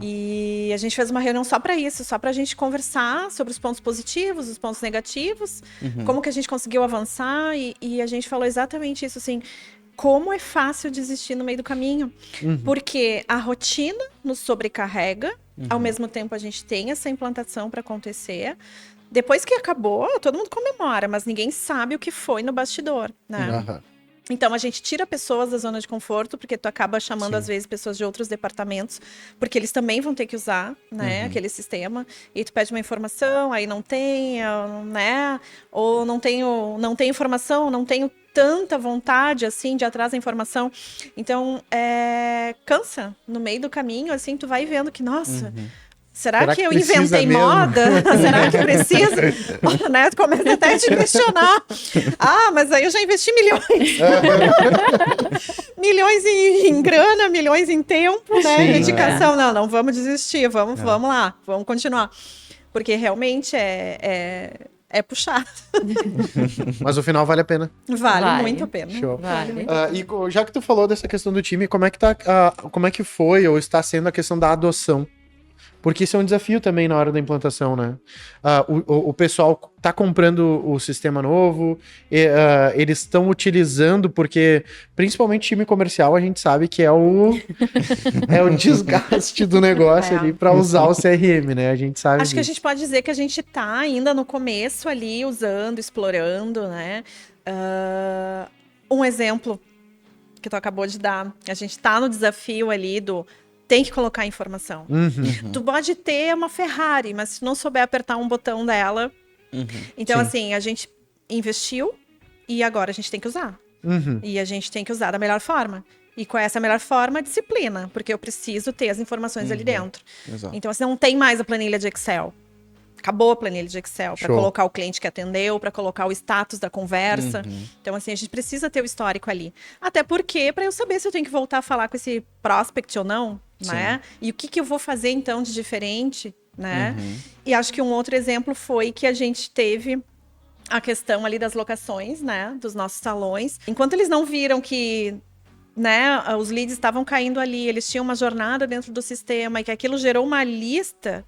E a gente fez uma reunião só para isso, só para a gente conversar sobre os pontos positivos, os pontos negativos, como que a gente conseguiu avançar. E a gente falou exatamente isso, assim, como é fácil desistir no meio do caminho. Porque a rotina nos sobrecarrega, ao mesmo tempo a gente tem essa implantação para acontecer. Depois que acabou, todo mundo comemora, mas ninguém sabe o que foi no bastidor, né? Então, a gente tira pessoas da zona de conforto, porque tu acaba chamando, às vezes, pessoas de outros departamentos, porque eles também vão ter que usar, né, aquele sistema. E tu pede uma informação, aí não tem, né? Ou não tenho informação, não tenho tanta vontade, assim, de ir atrás da informação. Então, cansa. No meio do caminho, assim, tu vai vendo que, nossa... Será que eu inventei mesmo? moda? Será que precisa? Né? Tu começa até a te questionar. Mas aí eu já investi milhões. Milhões em grana, milhões em tempo, né? Sim, Dedicação. Não vamos desistir, vamos lá, vamos continuar. Porque realmente é puxado. Mas o final vale a pena. Vale muito a pena. Show. Vale. E já que tu falou dessa questão do time, como é que foi ou está sendo a questão da adoção? Porque isso é um desafio também na hora da implantação, né? O pessoal tá comprando o sistema novo, eles estão utilizando, porque principalmente time comercial a gente sabe que é o desgaste do negócio ali para usar o CRM, né? A gente sabe Acho que a disso. gente pode dizer que a gente tá ainda no começo ali, usando, explorando, né? Um exemplo que tu acabou de dar, a gente tá no desafio ali do tem que colocar informação. Tu pode ter uma Ferrari, mas se não souber apertar um botão dela... Então, Sim. assim, a gente investiu e agora a gente tem que usar. E a gente tem que usar da melhor forma. E qual é essa melhor forma? Disciplina, porque eu preciso ter as informações ali dentro. Exato. Então, assim, não tem mais a planilha de Excel. Acabou a planilha de Excel para Show. colocar o cliente que atendeu, para colocar o status da conversa. Então, assim, a gente precisa ter o histórico ali. Até porque, para eu saber se eu tenho que voltar a falar com esse prospect ou não, né? E o que eu vou fazer, então, de diferente, né? E acho que um outro exemplo foi que a gente teve a questão ali das locações, né? Dos nossos salões. Enquanto eles não viram que... né, os leads estavam caindo ali, eles tinham uma jornada dentro do sistema e que aquilo gerou uma lista,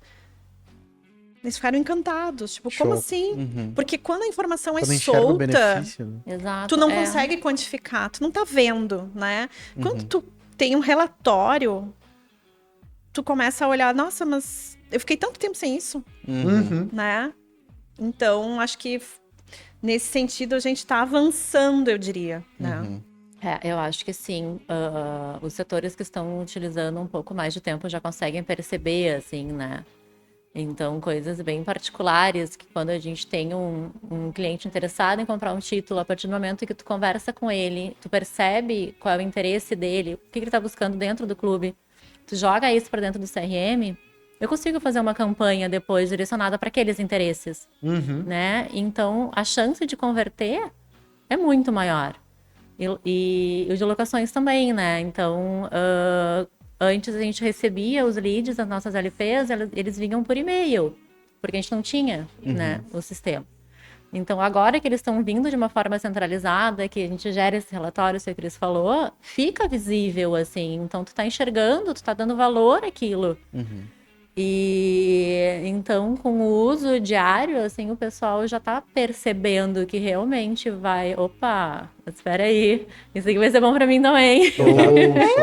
eles ficaram encantados. Tipo, Show. como assim? Porque quando a informação Quando é enxerga o solta, benefício, né? Exato. tu não consegue quantificar, tu não tá vendo, né? Quando tu tem um relatório, tu começa a olhar, nossa, mas eu fiquei tanto tempo sem isso, né? Então, acho que nesse sentido a gente tá avançando, eu diria, né? Eu acho que sim. Os setores que estão utilizando um pouco mais de tempo já conseguem perceber, assim, né? Então, coisas bem particulares, que quando a gente tem um cliente interessado em comprar um título, a partir do momento que tu conversa com ele, tu percebe qual é o interesse dele, o que ele está buscando dentro do clube, tu joga isso para dentro do CRM, eu consigo fazer uma campanha depois direcionada para aqueles interesses, né? Então, a chance de converter é muito maior. E os de locações também, né? Então, antes a gente recebia os leads das nossas LPs, eles vinham por e-mail, porque a gente não tinha, né, o sistema. Então, agora que eles estão vindo de uma forma centralizada, que a gente gera esse relatório, isso que o Cris falou, fica visível, assim. Então, tu tá enxergando, tu tá dando valor àquilo. E então, com o uso diário, assim, o pessoal já tá percebendo que realmente vai, opa, espera aí, isso aqui vai ser bom pra mim também.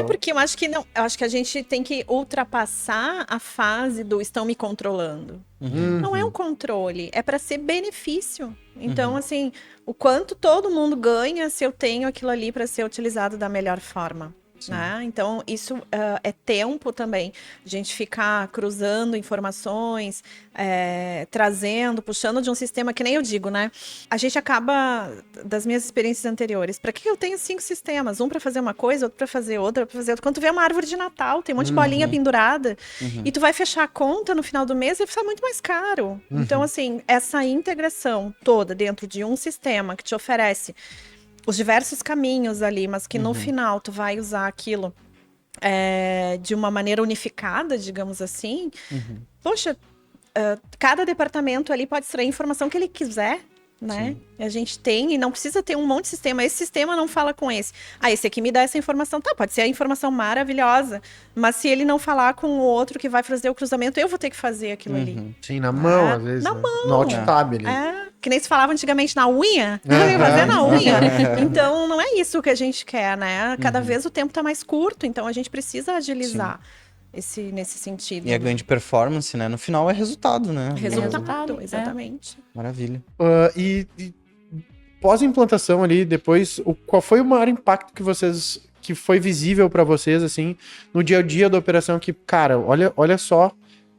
Porque eu acho que não, eu acho que a gente tem que ultrapassar a fase do estão me controlando. Não é um controle, é para ser benefício. Então, assim, o quanto todo mundo ganha se eu tenho aquilo ali para ser utilizado da melhor forma. Né? Então, isso é tempo também. A gente ficar cruzando informações, trazendo, puxando de um sistema que nem eu digo, né? A gente acaba, das minhas experiências anteriores, para que eu tenho 5 sistemas? Um para fazer uma coisa, outro para fazer outra, para fazer outra. Quando tu vê uma árvore de Natal, tem um monte de bolinha pendurada, e tu vai fechar a conta no final do mês, vai ficar muito mais caro. Então, assim, essa integração toda dentro de um sistema que te oferece os diversos caminhos ali, mas que no final tu vai usar aquilo de uma maneira unificada, digamos assim. Poxa, cada departamento ali pode extrair a informação que ele quiser, né? A gente tem, e não precisa ter um monte de sistema. Esse sistema não fala com esse. Esse aqui me dá essa informação. Tá, pode ser a informação maravilhosa, mas se ele não falar com o outro que vai fazer o cruzamento, eu vou ter que fazer aquilo ali. Sim, na mão, às vezes. Na né? mão. No alt tab ali. Que nem se falava antigamente na unha, fazer na unha. Então, não é isso que a gente quer, né? Cada vez o tempo tá mais curto, então a gente precisa agilizar nesse sentido. E a grande performance, né? No final é resultado, né? Resultado, exatamente. Maravilha. E pós-implantação ali, depois, qual foi o maior impacto que foi visível para vocês, assim, no dia a dia da operação, que, cara, olha só,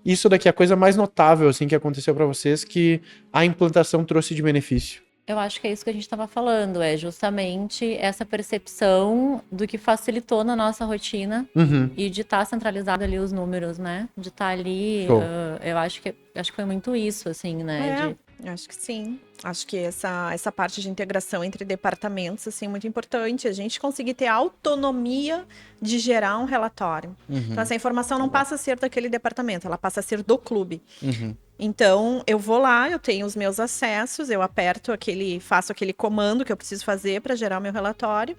isso daqui é a coisa mais notável, assim, que aconteceu para vocês, que a implantação trouxe de benefício? Eu acho que é isso que a gente estava falando, é justamente essa percepção do que facilitou na nossa rotina e de estar centralizado ali os números, né? De estar ali, eu acho que foi muito isso, assim, né? Eu acho que sim. Acho que essa parte de integração entre departamentos, assim, é muito importante. A gente conseguir ter autonomia de gerar um relatório. Então, essa informação não passa a ser daquele departamento, ela passa a ser do clube. Então, eu vou lá, eu tenho os meus acessos, eu faço aquele comando que eu preciso fazer para gerar o meu relatório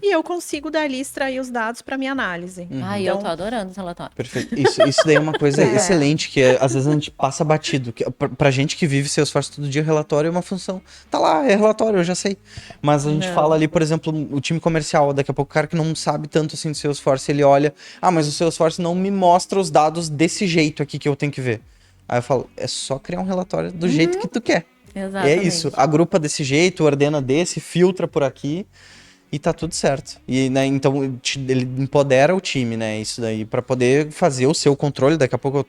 e eu consigo dali extrair os dados para minha análise. Ai, eu tô adorando esse relatório. Perfeito. Isso daí é uma coisa excelente, que às vezes a gente passa batido. Pra gente que vive Salesforce todo dia, relatório é uma função. Tá lá, é relatório, eu já sei. Mas a gente fala ali, por exemplo, o time comercial, daqui a pouco o cara que não sabe tanto assim do Salesforce, ele olha, mas o Salesforce não me mostra os dados desse jeito aqui que eu tenho que ver. Aí eu falo, é só criar um relatório do jeito que tu quer. Exatamente. É isso, agrupa desse jeito, ordena desse, filtra por aqui e tá tudo certo. E, né, então ele empodera o time, né, isso daí, pra poder fazer o seu controle. Daqui a pouco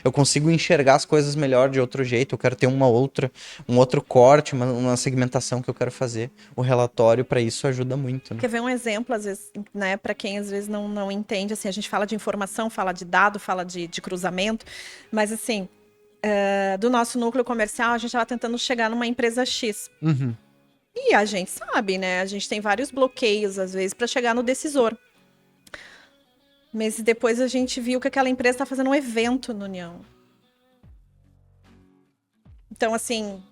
eu consigo enxergar as coisas melhor de outro jeito, eu quero ter um outro corte, uma segmentação que eu quero fazer. O relatório pra isso ajuda muito, né? Quer ver um exemplo, às vezes, né, para quem às vezes não entende, assim, a gente fala de informação, fala de dado, fala de cruzamento, mas assim, do nosso núcleo comercial, a gente estava tentando chegar numa empresa X. E a gente sabe, né? A gente tem vários bloqueios, às vezes, para chegar no decisor. Meses depois, a gente viu que aquela empresa está fazendo um evento no União. Então, assim,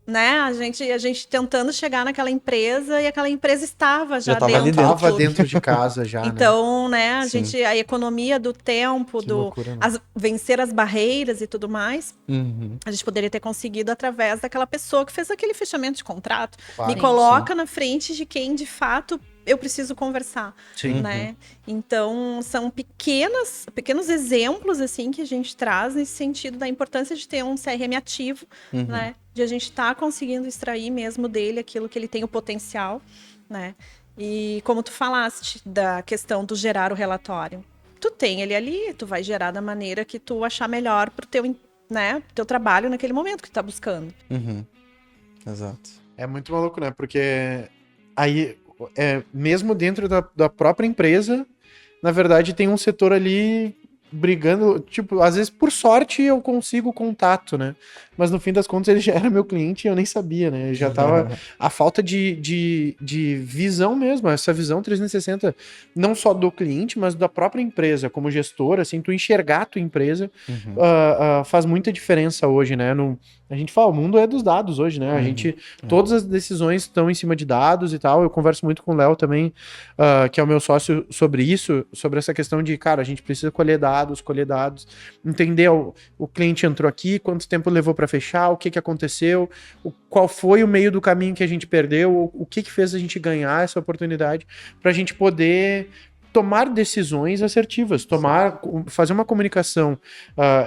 né? A gente tentando chegar naquela empresa e aquela empresa estava já tava ali dentro. Tava dentro de casa já, Então, né, Sim. a economia do tempo, loucura, né? vencer as barreiras e tudo mais, Uhum. a gente poderia ter conseguido através daquela pessoa que fez aquele fechamento de contrato. Claro. Me coloca na frente de quem, de fato, eu preciso conversar, Sim. né? Então, são pequenos exemplos, assim, que a gente traz nesse sentido da importância de ter um CRM ativo, né? De a gente estar conseguindo extrair mesmo dele aquilo que ele tem o potencial, né? E como tu falaste da questão do gerar o relatório, tu tem ele ali, tu vai gerar da maneira que tu achar melhor pro teu trabalho naquele momento que tu tá buscando. Exato. É muito maluco, né? Porque aí, mesmo dentro da própria empresa, na verdade tem um setor ali brigando, tipo, às vezes por sorte eu consigo contato, né? Mas no fim das contas ele já era meu cliente e eu nem sabia, né? Já tava a falta de visão mesmo, essa visão 360, não só do cliente, mas da própria empresa, como gestor, assim, tu enxergar a tua empresa faz muita diferença hoje, né? A gente fala, o mundo é dos dados hoje, né? A gente, todas as decisões estão em cima de dados e tal. Eu converso muito com o Léo também, que é o meu sócio, sobre isso, sobre essa questão de, cara, a gente precisa colher dados, entender o cliente entrou aqui, quanto tempo levou para fechar, o que aconteceu, qual foi o meio do caminho que a gente perdeu, o que fez a gente ganhar essa oportunidade, para a gente poder tomar decisões assertivas, fazer uma comunicação.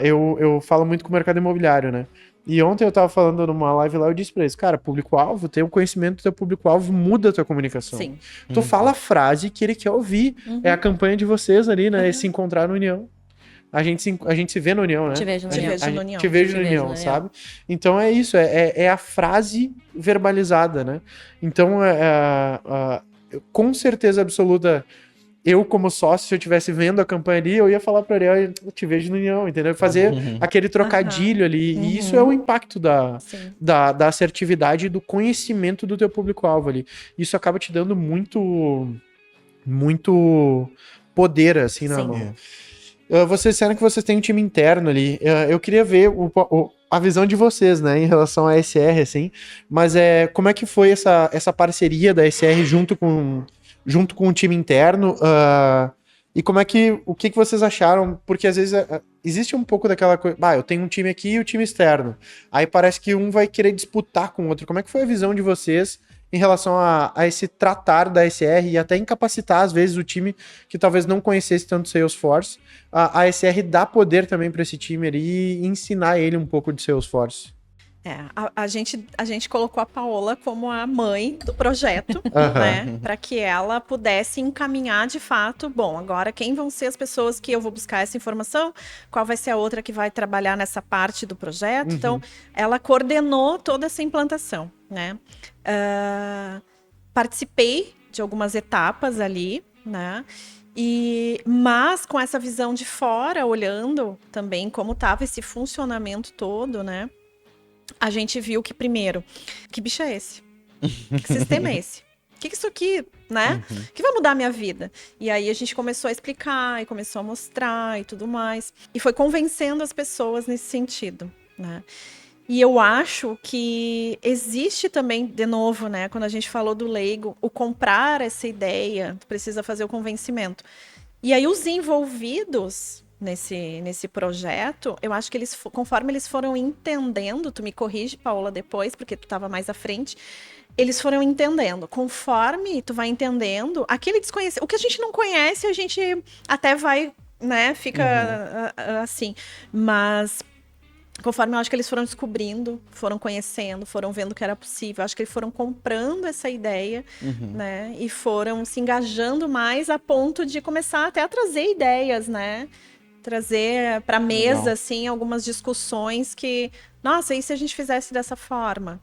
Eu falo muito com o mercado imobiliário, né? E ontem eu tava falando numa live lá, eu disse pra eles, cara, público-alvo, ter um conhecimento do teu público-alvo muda a tua comunicação. Sim. Tu fala a frase que ele quer ouvir. É a campanha de vocês ali, né? Se encontrar no União. A gente se vê no União, né? Te vejo no União. Te vejo no União, sabe? Então é isso, é a frase verbalizada, né? Então, com certeza absoluta, eu como sócio, se eu estivesse vendo a campanha ali, eu ia falar pra ele, eu te vejo no União, entendeu? Fazer aquele trocadilho ali. E isso é o impacto da assertividade e do conhecimento do teu público-alvo ali. Isso acaba te dando muito poder, assim, na mão. Vocês disseram que vocês têm um time interno ali. Eu queria ver a visão de vocês, né, em relação à SR, assim. Mas como é que foi essa parceria da SR junto com o time interno? E o que vocês acharam? Porque às vezes existe um pouco daquela coisa, eu tenho um time aqui e o time externo. Aí parece que um vai querer disputar com o outro. Como é que foi a visão de vocês em relação a esse tratar da SR e até incapacitar, às vezes, o time que talvez não conhecesse tanto Salesforce, a SR dá poder também para esse time ali e ensinar ele um pouco de Salesforce? A gente colocou a Paola como a mãe do projeto, né? Para que ela pudesse encaminhar de fato, bom, agora quem vão ser as pessoas que eu vou buscar essa informação, qual vai ser a outra que vai trabalhar nessa parte do projeto. Então, ela coordenou toda essa implantação, né? Participei de algumas etapas ali, né? Mas com essa visão de fora, olhando também como estava esse funcionamento todo, né? a gente viu que, primeiro, que bicho é esse? Que sistema é esse? O que isso aqui, né? Que vai mudar a minha vida? E aí a gente começou a explicar e começou a mostrar e tudo mais. E foi convencendo as pessoas nesse sentido, né? E eu acho que existe também, de novo, né? Quando a gente falou do leigo, o comprar essa ideia, precisa fazer o convencimento. E aí os envolvidos nesse projeto, eu acho que eles, conforme eles foram entendendo, tu me corrige, Paola, depois, porque tu estava mais à frente, eles foram entendendo. Conforme tu vai entendendo, aquele desconhecido, o que a gente não conhece, a gente até vai, né, fica assim, mas conforme eu acho que eles foram descobrindo, foram conhecendo, foram vendo que era possível, acho que eles foram comprando essa ideia, né, e foram se engajando mais a ponto de começar até a trazer ideias, né, trazer para mesa, Legal. assim, algumas discussões que, nossa, e se a gente fizesse dessa forma?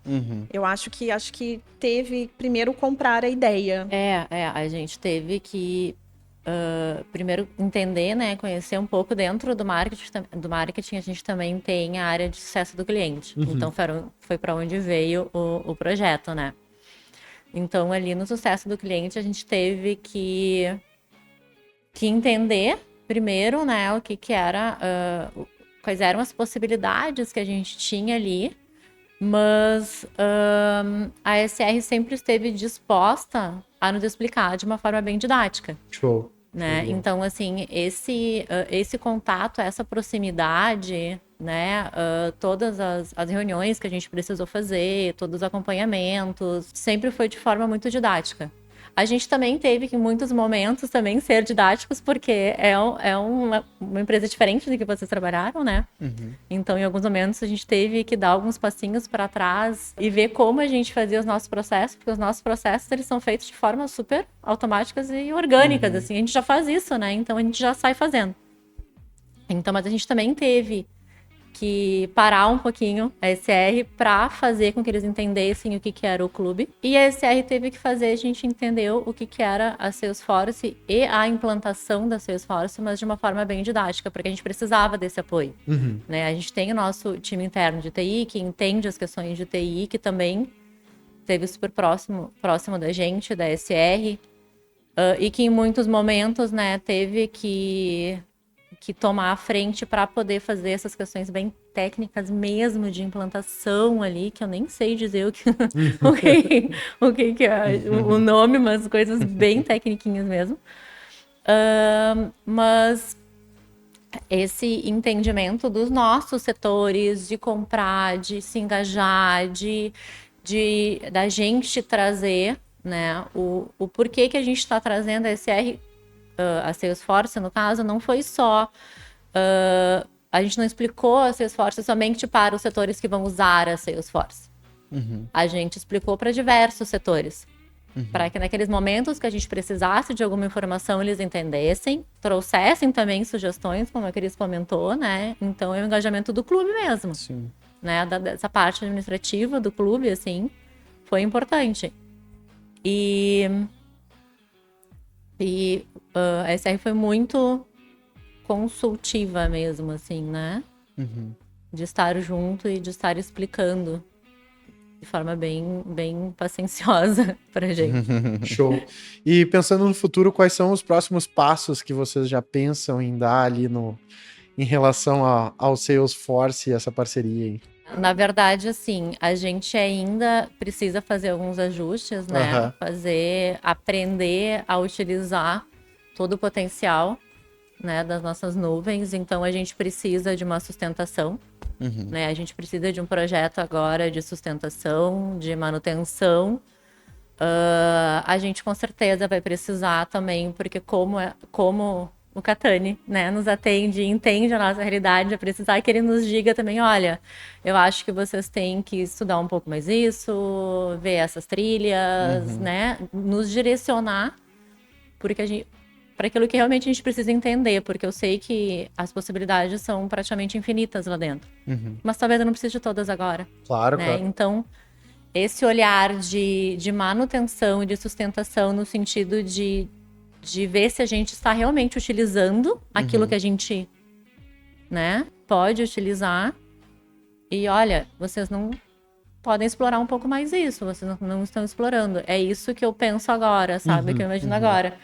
Eu acho que teve primeiro comprar a ideia. A gente teve que primeiro entender, né, conhecer um pouco dentro do marketing, a gente também tem a área de sucesso do cliente. Então foi para onde veio o projeto, né? Então ali no sucesso do cliente a gente teve que entender primeiro, né, o que era, quais eram as possibilidades que a gente tinha ali, mas a SR sempre esteve disposta a nos explicar de uma forma bem didática. Show. Né? Então, assim, esse contato, essa proximidade, né? Todas as reuniões que a gente precisou fazer, todos os acompanhamentos, sempre foi de forma muito didática. A gente também teve que, em muitos momentos, também ser didáticos, porque é uma empresa diferente do que vocês trabalharam, né? Então, em alguns momentos, a gente teve que dar alguns passinhos para trás e ver como a gente fazia os nossos processos, porque os nossos processos, eles são feitos de forma super automáticas e orgânicas, assim. A gente já faz isso, né? Então, a gente já sai fazendo. Então, mas a gente também teve que parar um pouquinho a SR para fazer com que eles entendessem o que era o clube. E a SR teve que fazer a gente entender o que era a Salesforce e a implantação da Salesforce, mas de uma forma bem didática, porque a gente precisava desse apoio. Né? A gente tem o nosso time interno de TI, que entende as questões de TI, que também esteve super próximo da gente, da SR, e que em muitos momentos, né, teve que tomar a frente para poder fazer essas questões bem técnicas mesmo de implantação ali, que eu nem sei dizer o que é o nome, mas coisas bem tecniquinhas mesmo. Mas esse entendimento dos nossos setores, de comprar, de se engajar, da gente trazer, né, o porquê que a gente está trazendo a SR, a Salesforce, no caso, não foi só... a gente não explicou a Salesforce somente para os setores que vão usar a Salesforce. A gente explicou para diversos setores. Para que naqueles momentos que a gente precisasse de alguma informação, eles entendessem, trouxessem também sugestões, como a Cris comentou, né? Então, é o engajamento do clube mesmo. Sim. Né? Dessa parte administrativa do clube, assim, foi importante. E a SR foi muito consultiva mesmo, assim, né? De estar junto e de estar explicando de forma bem, bem pacienciosa pra gente. Show. E pensando no futuro, quais são os próximos passos que vocês já pensam em dar ali em relação ao Salesforce e essa parceria aí? Na verdade, assim, a gente ainda precisa fazer alguns ajustes, né? Aprender a utilizar todo o potencial, né, das nossas nuvens. Então, a gente precisa de uma sustentação, né? A gente precisa de um projeto agora de sustentação, de manutenção. A gente, com certeza, vai precisar também, porque como o Catani, né, nos atende, entende a nossa realidade, vai precisar que ele nos diga também, olha, eu acho que vocês têm que estudar um pouco mais isso, ver essas trilhas, né, nos direcionar, porque para aquilo que realmente a gente precisa entender, porque eu sei que as possibilidades são praticamente infinitas lá dentro, mas talvez eu não precise de todas agora. Claro, né? claro. Então, esse olhar de manutenção e de sustentação no sentido de ver se a gente está realmente utilizando aquilo que a gente, né, pode utilizar. e olha, vocês não podem explorar um pouco mais isso, vocês não estão explorando. É isso que eu penso agora, sabe? Que eu imagino agora.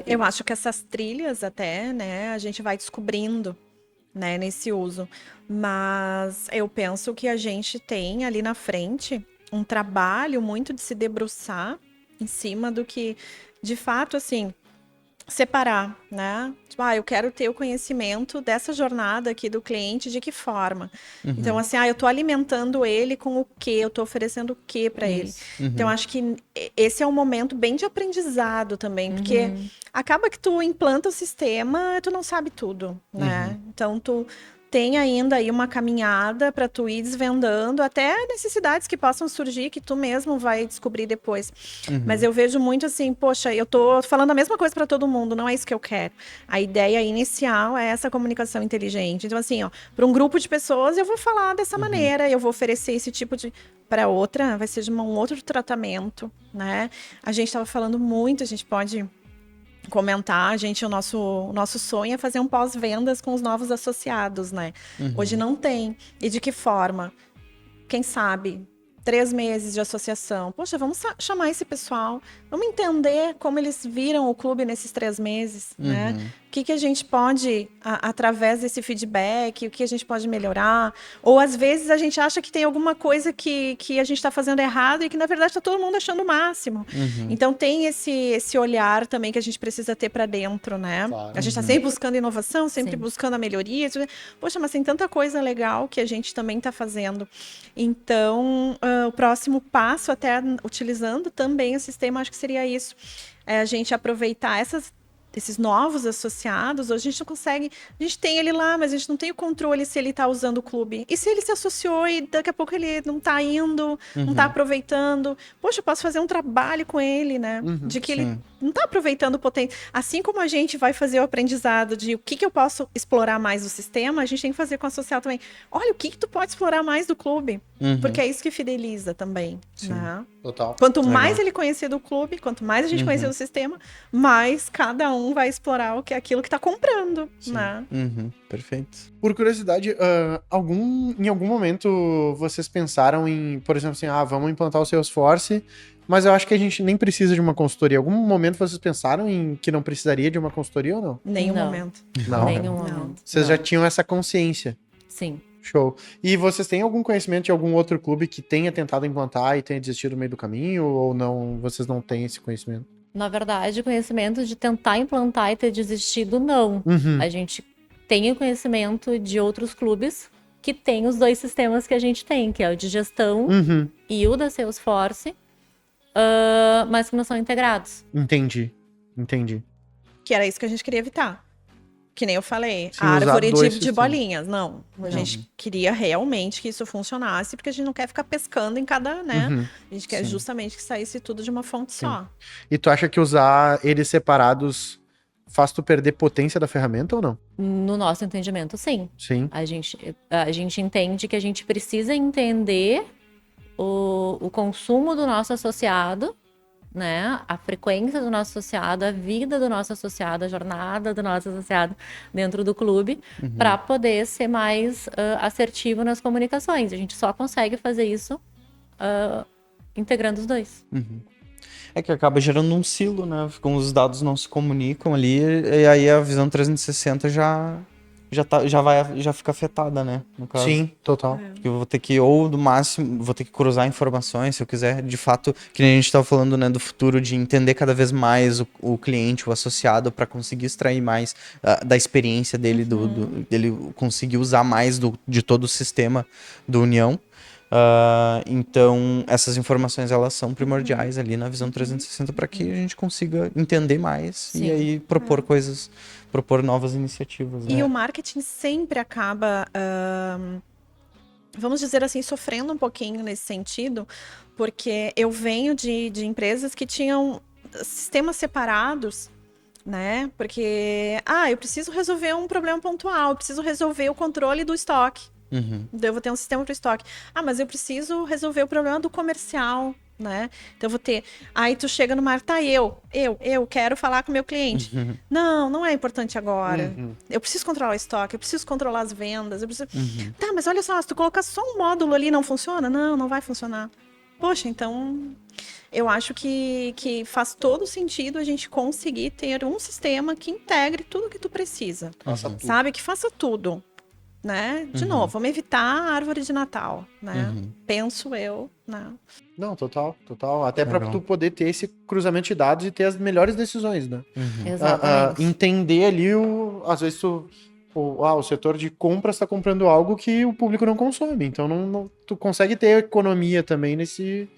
Eu acho que essas trilhas até, né, a gente vai descobrindo, né, nesse uso. Mas eu penso que a gente tem ali na frente um trabalho muito de se debruçar em cima do que, de fato, assim, separar, né? Tipo, eu quero ter o conhecimento dessa jornada aqui do cliente, de que forma? Então, assim, eu tô alimentando ele com o quê? Eu tô oferecendo o quê para ele? Então, acho que esse é um momento bem de aprendizado também, porque acaba que tu implanta o sistema, tu não sabe tudo, né? Então, tu tem ainda aí uma caminhada para tu ir desvendando até necessidades que possam surgir, que tu mesmo vai descobrir depois. Mas eu vejo muito assim, poxa, eu tô falando a mesma coisa para todo mundo, não é isso que eu quero. A ideia inicial é essa comunicação inteligente. Então, assim, para um grupo de pessoas, eu vou falar dessa maneira, eu vou oferecer esse tipo de. Para outra, vai ser de um outro tratamento, né? A gente estava falando muito, a gente pode comentar, o nosso sonho é fazer um pós-vendas com os novos associados, né? Hoje não tem. E de que forma? Quem sabe? 3 meses de associação. Poxa, vamos chamar esse pessoal. Vamos entender como eles viram o clube nesses 3 meses, né? O que a gente pode, através desse feedback, o que a gente pode melhorar. Ou, às vezes, a gente acha que tem alguma coisa que a gente está fazendo errado e que, na verdade, está todo mundo achando o máximo. Então, tem esse olhar também que a gente precisa ter para dentro, né? Claro. A gente está sempre buscando inovação, sempre Sim. buscando a melhoria. Poxa, mas tem tanta coisa legal que a gente também está fazendo. Então, o próximo passo, até utilizando também o sistema, acho que seria isso. É a gente aproveitar esses novos associados. Hoje a gente não consegue, a gente tem ele lá, mas a gente não tem o controle se ele está usando o clube. E se ele se associou e daqui a pouco ele não está indo, não está aproveitando? Poxa, eu posso fazer um trabalho com ele, né? De que ele não está aproveitando o potencial. Assim como a gente vai fazer o aprendizado de o que eu posso explorar mais do sistema, a gente tem que fazer com o associado também. Olha, o que tu pode explorar mais do clube? Porque é isso que fideliza também, né? Total. Quanto mais ele conhecer do clube, quanto mais a gente conhecer do sistema, mais cada um vai explorar aquilo que está comprando, né? Perfeito. Por curiosidade, em algum momento vocês pensaram em, por exemplo, assim, vamos implantar o Salesforce, mas eu acho que a gente nem precisa de uma consultoria. Em algum momento vocês pensaram em que não precisaria de uma consultoria ou não? Nenhum Não. momento. Não. Nenhum Não. momento. Vocês Não. já tinham essa consciência. Sim. Show. E vocês têm algum conhecimento de algum outro clube que tenha tentado implantar e tenha desistido no meio do caminho? Ou não? Vocês não têm esse conhecimento? Na verdade, conhecimento de tentar implantar e ter desistido, não. A gente tem o conhecimento de outros clubes que têm os 2 sistemas que a gente tem, que é o de gestão e o da Salesforce, mas que não são integrados. Entendi. Que era isso que a gente queria evitar. Que nem eu falei, Sim, a usar árvore dois de sistemas. bolinhas. Não, a gente queria realmente que isso funcionasse, porque a gente não quer ficar pescando em cada, né? A gente quer justamente que saísse tudo de uma fonte só. E tu acha que usar eles separados faz tu perder potência da ferramenta ou não? No nosso entendimento, sim. Sim. A gente entende que a gente precisa entender o consumo do nosso associado, né? A frequência do nosso associado, a vida do nosso associado, a jornada do nosso associado dentro do clube, para poder ser mais assertivo nas comunicações. A gente só consegue fazer isso integrando os 2. É que acaba gerando um silo, né? Com os dados não se comunicam ali, e aí a visão 360 já fica afetada, né? No caso. Sim, total. Porque eu vou ter que, ou do máximo, vou ter que cruzar informações, se eu quiser, de fato, que nem a gente estava falando, né, do futuro, de entender cada vez mais o cliente, o associado, para conseguir extrair mais da experiência dele, dele conseguir usar mais de todo o sistema do União. Então, essas informações, elas são primordiais ali na visão 360 para que a gente consiga entender mais Sim. e aí propor coisas, propor novas iniciativas. E né? o marketing sempre acaba, vamos dizer assim, sofrendo um pouquinho nesse sentido, porque eu venho de empresas que tinham sistemas separados, né? Porque, eu preciso resolver um problema pontual, eu preciso resolver o controle do estoque. Uhum. Eu vou ter um sistema para o estoque. Mas eu preciso resolver o problema do comercial, né? Então eu vou ter... Aí tu chega no mar, tá, eu quero falar com o meu cliente. Não é importante agora. Eu preciso controlar o estoque, eu preciso controlar as vendas, eu preciso... Tá, mas olha só, se tu colocar só um módulo ali não funciona? Não vai funcionar. Poxa, então... Eu acho que faz todo sentido a gente conseguir ter um sistema que integre tudo que tu precisa. Sabe? Que faça tudo. Né? De novo, vamos evitar a árvore de Natal, né? Penso eu, né? Não, total. Até para tu poder ter esse cruzamento de dados e ter as melhores decisões, né? Exatamente. Entender ali, às vezes o setor de compras está comprando algo que o público não consome. Então, tu consegue ter economia também nesse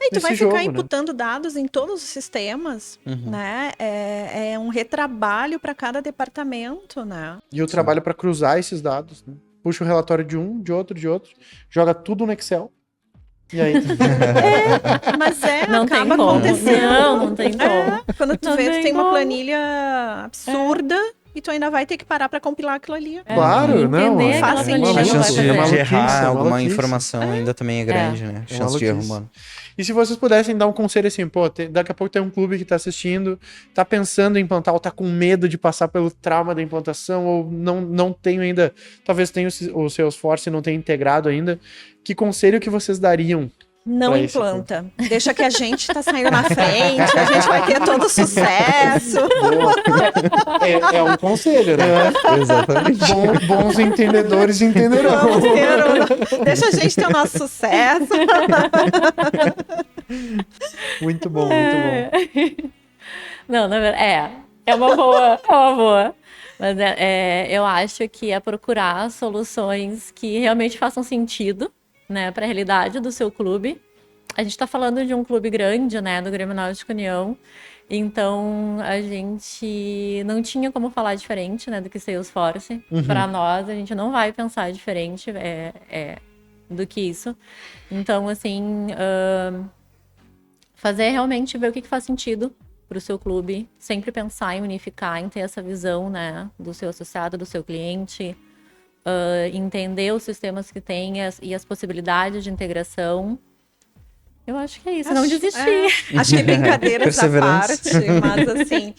E tu vai jogo, ficar né? imputando dados em todos os sistemas, né? É um retrabalho para cada departamento, né? E o trabalho para cruzar esses dados, né? Puxa o relatório de um, de outro, joga tudo no Excel. E aí... Mas Não tem acaba como. acontecendo. Não tem como. Quando tu Não vê, tu tem tem uma como. planilha absurda e tu ainda vai ter que parar para compilar aquilo ali. Claro, não. Entender aquela uma planilha A não chance vai de, fazer. de errar alguma maluquice. informação ainda também é grande, né? É Chance de erro, maluquice. mano. E se vocês pudessem dar um conselho assim, daqui a pouco tem um clube que tá assistindo, tá pensando em implantar ou tá com medo de passar pelo trauma da implantação ou não tem ainda, talvez tenha o Salesforce e não tenha integrado ainda, que conselho que vocês dariam? Não Pra esse implanta. Deixa que a gente tá saindo na frente, a gente vai ter todo sucesso. É um conselho, né? Exatamente. Bons entendedores entenderão. Vamos ter Deixa a gente ter o nosso sucesso. Muito bom, muito bom. Não, na verdade, é uma boa. Mas eu acho que é procurar soluções que realmente façam sentido, né, para a realidade do seu clube. A gente está falando de um clube grande, né, do Grêmio Náutico União. Então, a gente não tinha como falar diferente, né, do que Salesforce. Para nós, a gente não vai pensar diferente do que isso. Então, assim, fazer realmente ver o que faz sentido para o seu clube. Sempre pensar em unificar, em ter essa visão, né, do seu associado, do seu cliente. Entender os sistemas que tem e as possibilidades de integração. Eu acho que é isso, não desistir. Acho que brincadeiras à Perseverança. parte, mas assim,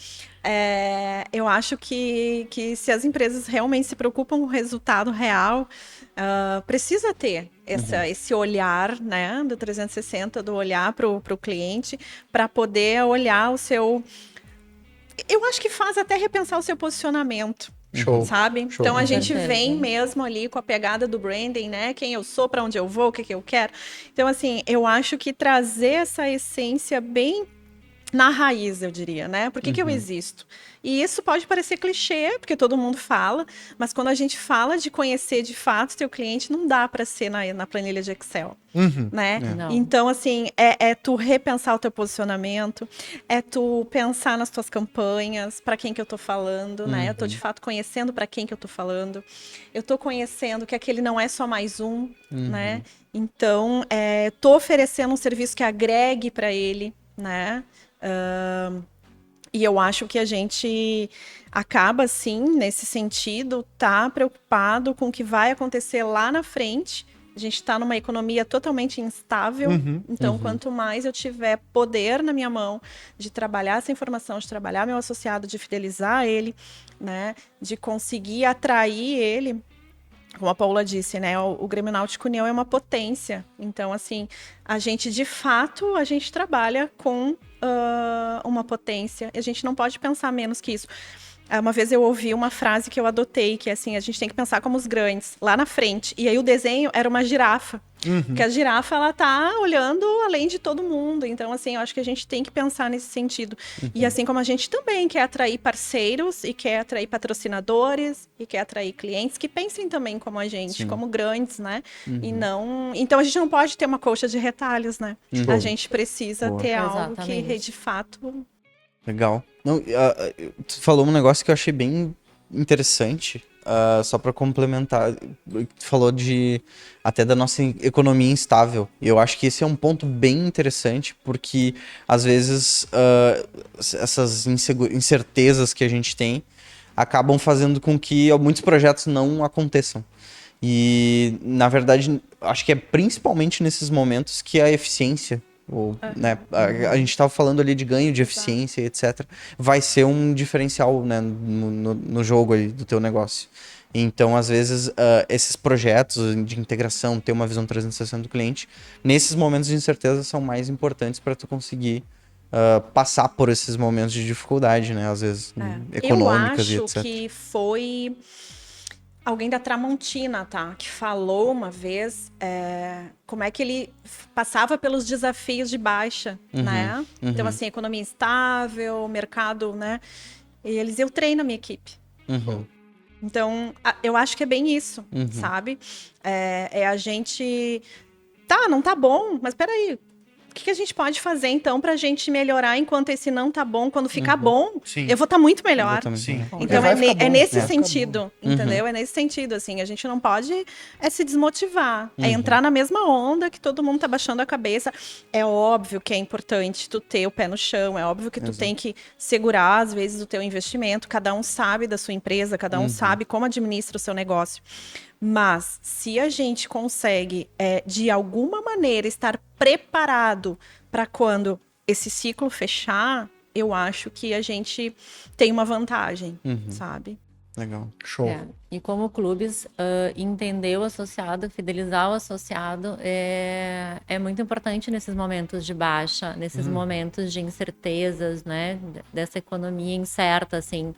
eu acho que se as empresas realmente se preocupam com o resultado real, precisa ter esse olhar, né, do 360, do olhar para o cliente, para poder olhar o seu... Eu acho que faz até repensar o seu posicionamento. Show. Sabe? Show. Então a gente certeza. vem mesmo ali com a pegada do branding, né? Quem eu sou, para onde eu vou, o que eu quero. Então, assim, eu acho que trazer essa essência bem na raiz, eu diria, né? Por que eu existo? E isso pode parecer clichê, porque todo mundo fala, mas quando a gente fala de conhecer de fato teu cliente, não dá para ser na planilha de Excel, né? Não. Então, assim, é tu repensar o teu posicionamento, é tu pensar nas tuas campanhas, para quem que eu tô falando, né? Eu tô de fato conhecendo para quem que eu tô falando, eu tô conhecendo que aquele não é só mais um, né? Então, tô oferecendo um serviço que agregue para ele, né? E eu acho que a gente acaba, sim, nesse sentido, tá preocupado com o que vai acontecer lá na frente. A gente está numa economia totalmente instável, então quanto mais eu tiver poder na minha mão de trabalhar essa informação, de trabalhar meu associado, de fidelizar ele, né, de conseguir atrair ele, como a Paula disse, né, o Grêmio Náutico União é uma potência. Então, assim, a gente, de fato, a gente trabalha com uma potência. A gente não pode pensar menos que isso. Uma vez eu ouvi uma frase que eu adotei, que é assim, a gente tem que pensar como os grandes, lá na frente. E aí o desenho era uma girafa. Porque a girafa, ela tá olhando além de todo mundo. Então, assim, eu acho que a gente tem que pensar nesse sentido. E assim como a gente também quer atrair parceiros, e quer atrair patrocinadores, e quer atrair clientes que pensem também como a gente, como grandes, né? E não... Então, a gente não pode ter uma coxa de retalhos, né? A gente precisa ter algo que, Exatamente. de fato... Legal. Não, tu falou um negócio que eu achei bem interessante, só para complementar. Tu falou até da nossa economia instável. E eu acho que esse é um ponto bem interessante, porque às vezes essas incertezas que a gente tem acabam fazendo com que muitos projetos não aconteçam. E, na verdade, acho que é principalmente nesses momentos que a eficiência ou, né, a gente estava falando ali de ganho de eficiência, etc. Vai ser um diferencial, né, no jogo aí do teu negócio. Então, às vezes, esses projetos de integração, ter uma visão 360 do cliente, nesses momentos de incerteza são mais importantes para tu conseguir passar por esses momentos de dificuldade, né? Às vezes, econômicas e etc. Eu acho que foi alguém da Tramontina, tá? Que falou uma vez como é que ele passava pelos desafios de baixa, né? Então, assim, economia instável, mercado, né? E eles, eu treino a minha equipe. Então, eu acho que é bem isso, sabe? É a gente... Tá, não tá bom, mas peraí. O que a gente pode fazer, então, pra gente melhorar enquanto esse não tá bom? Quando ficar bom, Sim. eu vou estar muito melhor. Sim. Então, Vai ficar bom. nesse sentido, entendeu? É nesse sentido, assim. A gente não pode se desmotivar. É entrar na mesma onda que todo mundo tá baixando a cabeça. É óbvio que é importante tu ter o pé no chão. É óbvio que tu tem que segurar, às vezes, o teu investimento. Cada um sabe da sua empresa. Cada um sabe como administra o seu negócio. Mas, se a gente consegue, de alguma maneira, estar preparado para quando esse ciclo fechar, eu acho que a gente tem uma vantagem, sabe? Legal. Show. E como clubes, entender o associado, fidelizar o associado é muito importante nesses momentos de baixa, nesses momentos de incertezas, né? Dessa economia incerta, assim.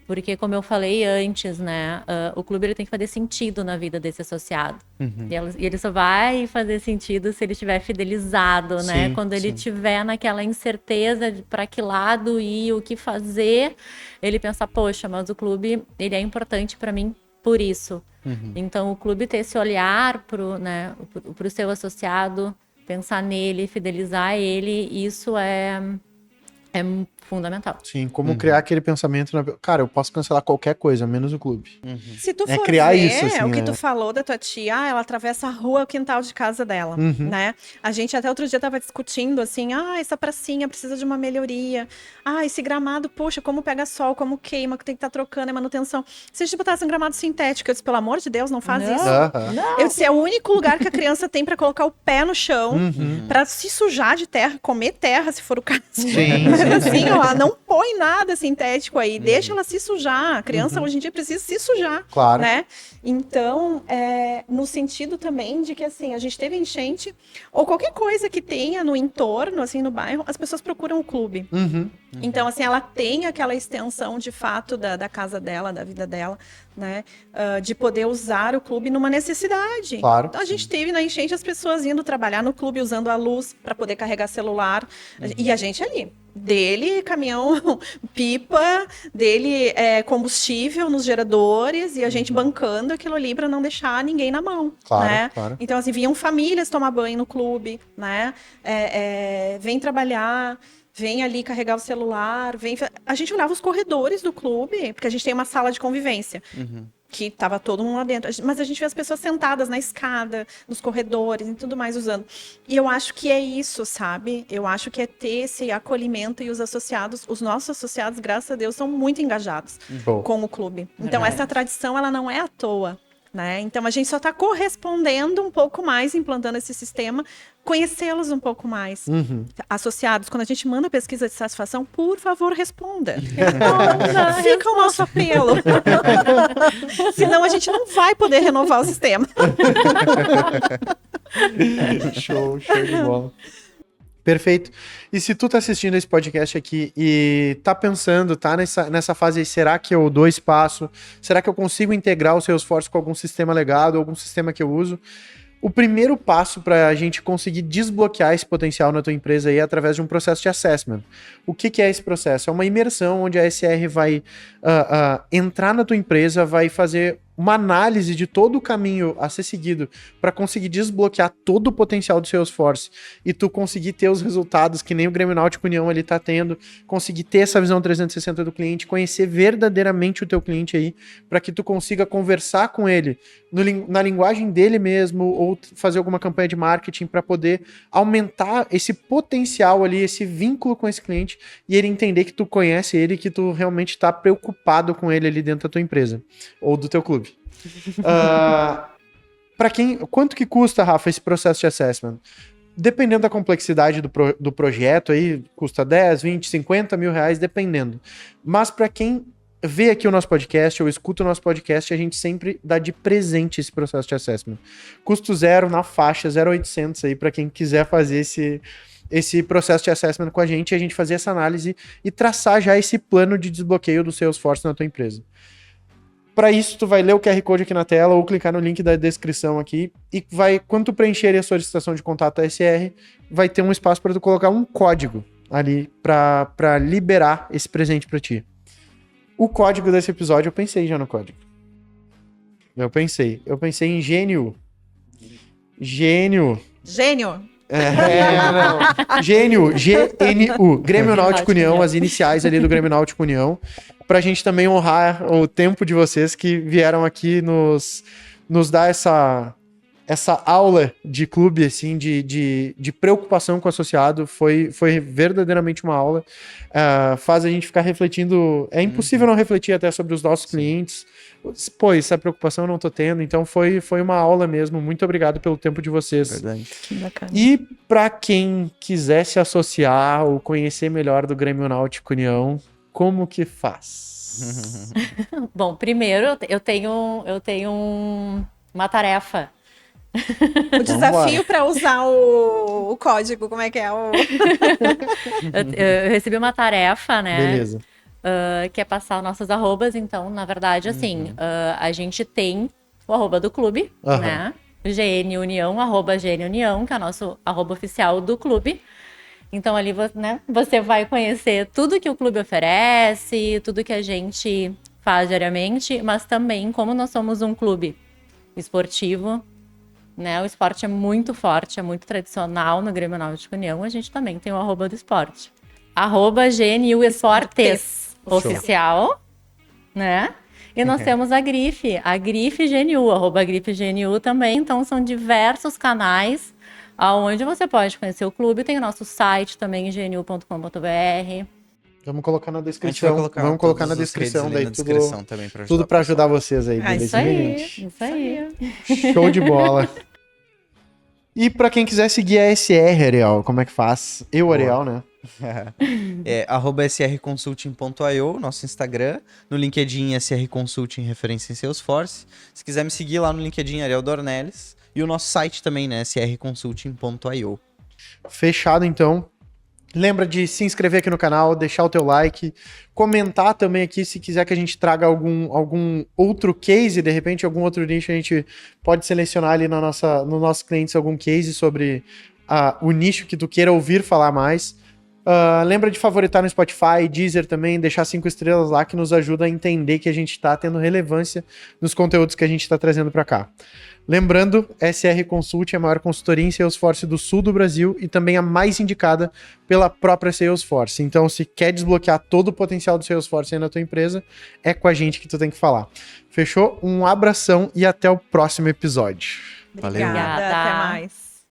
Porque, como eu falei antes, né, o clube ele tem que fazer sentido na vida desse associado. E ele só vai fazer sentido se ele estiver fidelizado, né? Quando ele estiver naquela incerteza de para que lado ir, o que fazer, ele pensa, poxa, mas o clube ele é importante para mim por isso. Então, o clube ter esse olhar pro seu associado, pensar nele, fidelizar ele, isso é fundamental. Sim, como criar aquele pensamento... Cara, eu posso cancelar qualquer coisa, menos o clube. Se tu É for criar ver isso, assim, o que né? tu falou da tua tia, ela atravessa a rua, o quintal de casa dela, né? A gente até outro dia tava discutindo, assim, essa pracinha precisa de uma melhoria. Esse gramado, poxa, como pega sol, como queima, que tem que estar trocando, é manutenção. Se a gente botasse um gramado sintético, eu disse, pelo amor de Deus, não faz isso. Eu disse, é o único lugar que a criança tem pra colocar o pé no chão, pra se sujar de terra, comer terra, se for o caso. Mas assim, ó, não põe nada sintético aí, deixa ela se sujar. A criança hoje em dia precisa se sujar, Claro. né? Então, no sentido também de que, assim, a gente teve enchente, ou qualquer coisa que tenha no entorno, assim, no bairro, as pessoas procuram o clube. Então, assim, ela tem aquela extensão, de fato, da casa dela, da vida dela, né? De poder usar o clube numa necessidade. Claro. Então, a gente teve na enchente as pessoas indo trabalhar no clube, usando a luz para poder carregar celular. E a gente ali. Dele, caminhão, pipa, dele combustível nos geradores, e a gente bancando aquilo ali para não deixar ninguém na mão, Claro, né? claro. Então, assim, vinham famílias tomar banho no clube, né? Vem trabalhar, vem ali carregar o celular, a gente olhava os corredores do clube, porque a gente tem uma sala de convivência. Que tava todo mundo lá dentro. Mas a gente vê as pessoas sentadas na escada, nos corredores e tudo mais usando. E eu acho que é isso, sabe? Eu acho que é ter esse acolhimento, e os associados, os nossos associados, graças a Deus, são muito engajados com o clube. Então, essa tradição, ela não é à toa, né? Então, a gente só está correspondendo um pouco mais, implantando esse sistema, conhecê-los um pouco mais. Associados, quando a gente manda pesquisa de satisfação, por favor, responda. Fica o nosso apelo. Senão a gente não vai poder renovar o sistema. Show de bola. Perfeito. E se tu tá assistindo esse podcast aqui e tá pensando, tá nessa fase aí, será que eu dou espaço? Será que eu consigo integrar o Salesforce com algum sistema legado, algum sistema que eu uso? O primeiro passo para a gente conseguir desbloquear esse potencial na tua empresa aí é através de um processo de assessment. O que é esse processo? É uma imersão onde a SR vai entrar na tua empresa, vai fazer uma análise de todo o caminho a ser seguido para conseguir desbloquear todo o potencial do Salesforce e tu conseguir ter os resultados que nem o Grêmio Náutico União ali tá tendo, conseguir ter essa visão 360 do cliente, conhecer verdadeiramente o teu cliente aí, para que tu consiga conversar com ele na linguagem dele mesmo, ou fazer alguma campanha de marketing para poder aumentar esse potencial ali, esse vínculo com esse cliente, e ele entender que tu conhece ele, que tu realmente tá preocupado com ele ali dentro da tua empresa ou do teu clube. Quanto que custa, Rafa, esse processo de assessment? dependendo da complexidade do projeto, aí custa 10, 20, 50 mil reais, dependendo. Mas para quem vê aqui o nosso podcast ou escuta o nosso podcast, a gente sempre dá de presente esse processo de assessment. Custo zero, na faixa, 0,800 aí, para quem quiser fazer esse processo de assessment com a gente fazer essa análise e traçar já esse plano de desbloqueio do Salesforce na tua empresa. Para isso, tu vai ler o QR Code aqui na tela ou clicar no link da descrição aqui e quando tu preencher a solicitação de contato da SR, vai ter um espaço para tu colocar um código ali para liberar esse presente para ti. O código desse episódio, eu pensei já no código. Eu pensei em gênio. Gênio. Gênio. Não. Gênio, GNU, Grêmio Náutico União, as iniciais ali do Grêmio Náutico União, pra gente também honrar o tempo de vocês que vieram aqui nos dar essa aula de clube, assim, de preocupação com o associado. Foi verdadeiramente uma aula. Faz a gente ficar refletindo. É impossível não refletir até sobre os nossos clientes. Pô, essa preocupação eu não tô tendo. Então foi uma aula mesmo. Muito obrigado pelo tempo de vocês. Verdade. Que bacana. E para quem quiser se associar ou conhecer melhor do Grêmio Náutico União, como que faz? Bom, primeiro eu tenho uma tarefa. O desafio para usar o código, como é que é? Eu recebi uma tarefa, né? Beleza. Que é passar nossas arrobas. Então, na verdade, assim, a gente tem o arroba do clube, né? GN União, arroba GN União, que é o nosso arroba oficial do clube. Então, ali, né, você vai conhecer tudo que o clube oferece, tudo que a gente faz diariamente, mas também, como nós somos um clube esportivo, né, o esporte é muito forte, é muito tradicional no Grêmio Náutico União, a gente também tem o arroba do esporte. Arroba GNU Esportes oficial, né? E nós temos a Grife GNU, arroba Grife GNU também. Então, são diversos canais onde você pode conhecer o clube. Tem o nosso site também, gnu.com.br. Vamos colocar na descrição. Vamos colocar na descrição daí também tudo para ajudar vocês aí. Isso aí. Show de bola. E para quem quiser seguir a SR, Ariel, como é que faz? Ariel, né? @srconsulting.io, nosso Instagram. No LinkedIn, SR Consulting, referência em Salesforce. Se quiser me seguir lá no LinkedIn, Ariel Dornelles. E o nosso site também, né? srconsulting.io. Fechado, então. Lembra de se inscrever aqui no canal, deixar o teu like, comentar também aqui se quiser que a gente traga algum outro case, de repente algum outro nicho, a gente pode selecionar ali no nossos clientes algum case sobre o nicho que tu queira ouvir falar mais. Lembra de favoritar no Spotify, Deezer também, deixar 5 estrelas lá que nos ajuda a entender que a gente está tendo relevância nos conteúdos que a gente está trazendo para cá. Lembrando, SR Consulting é a maior consultoria em Salesforce do sul do Brasil e também a mais indicada pela própria Salesforce. Então, se quer desbloquear todo o potencial do Salesforce aí na tua empresa, é com a gente que tu tem que falar. Fechou? Um abração e até o próximo episódio. Obrigada, até mais.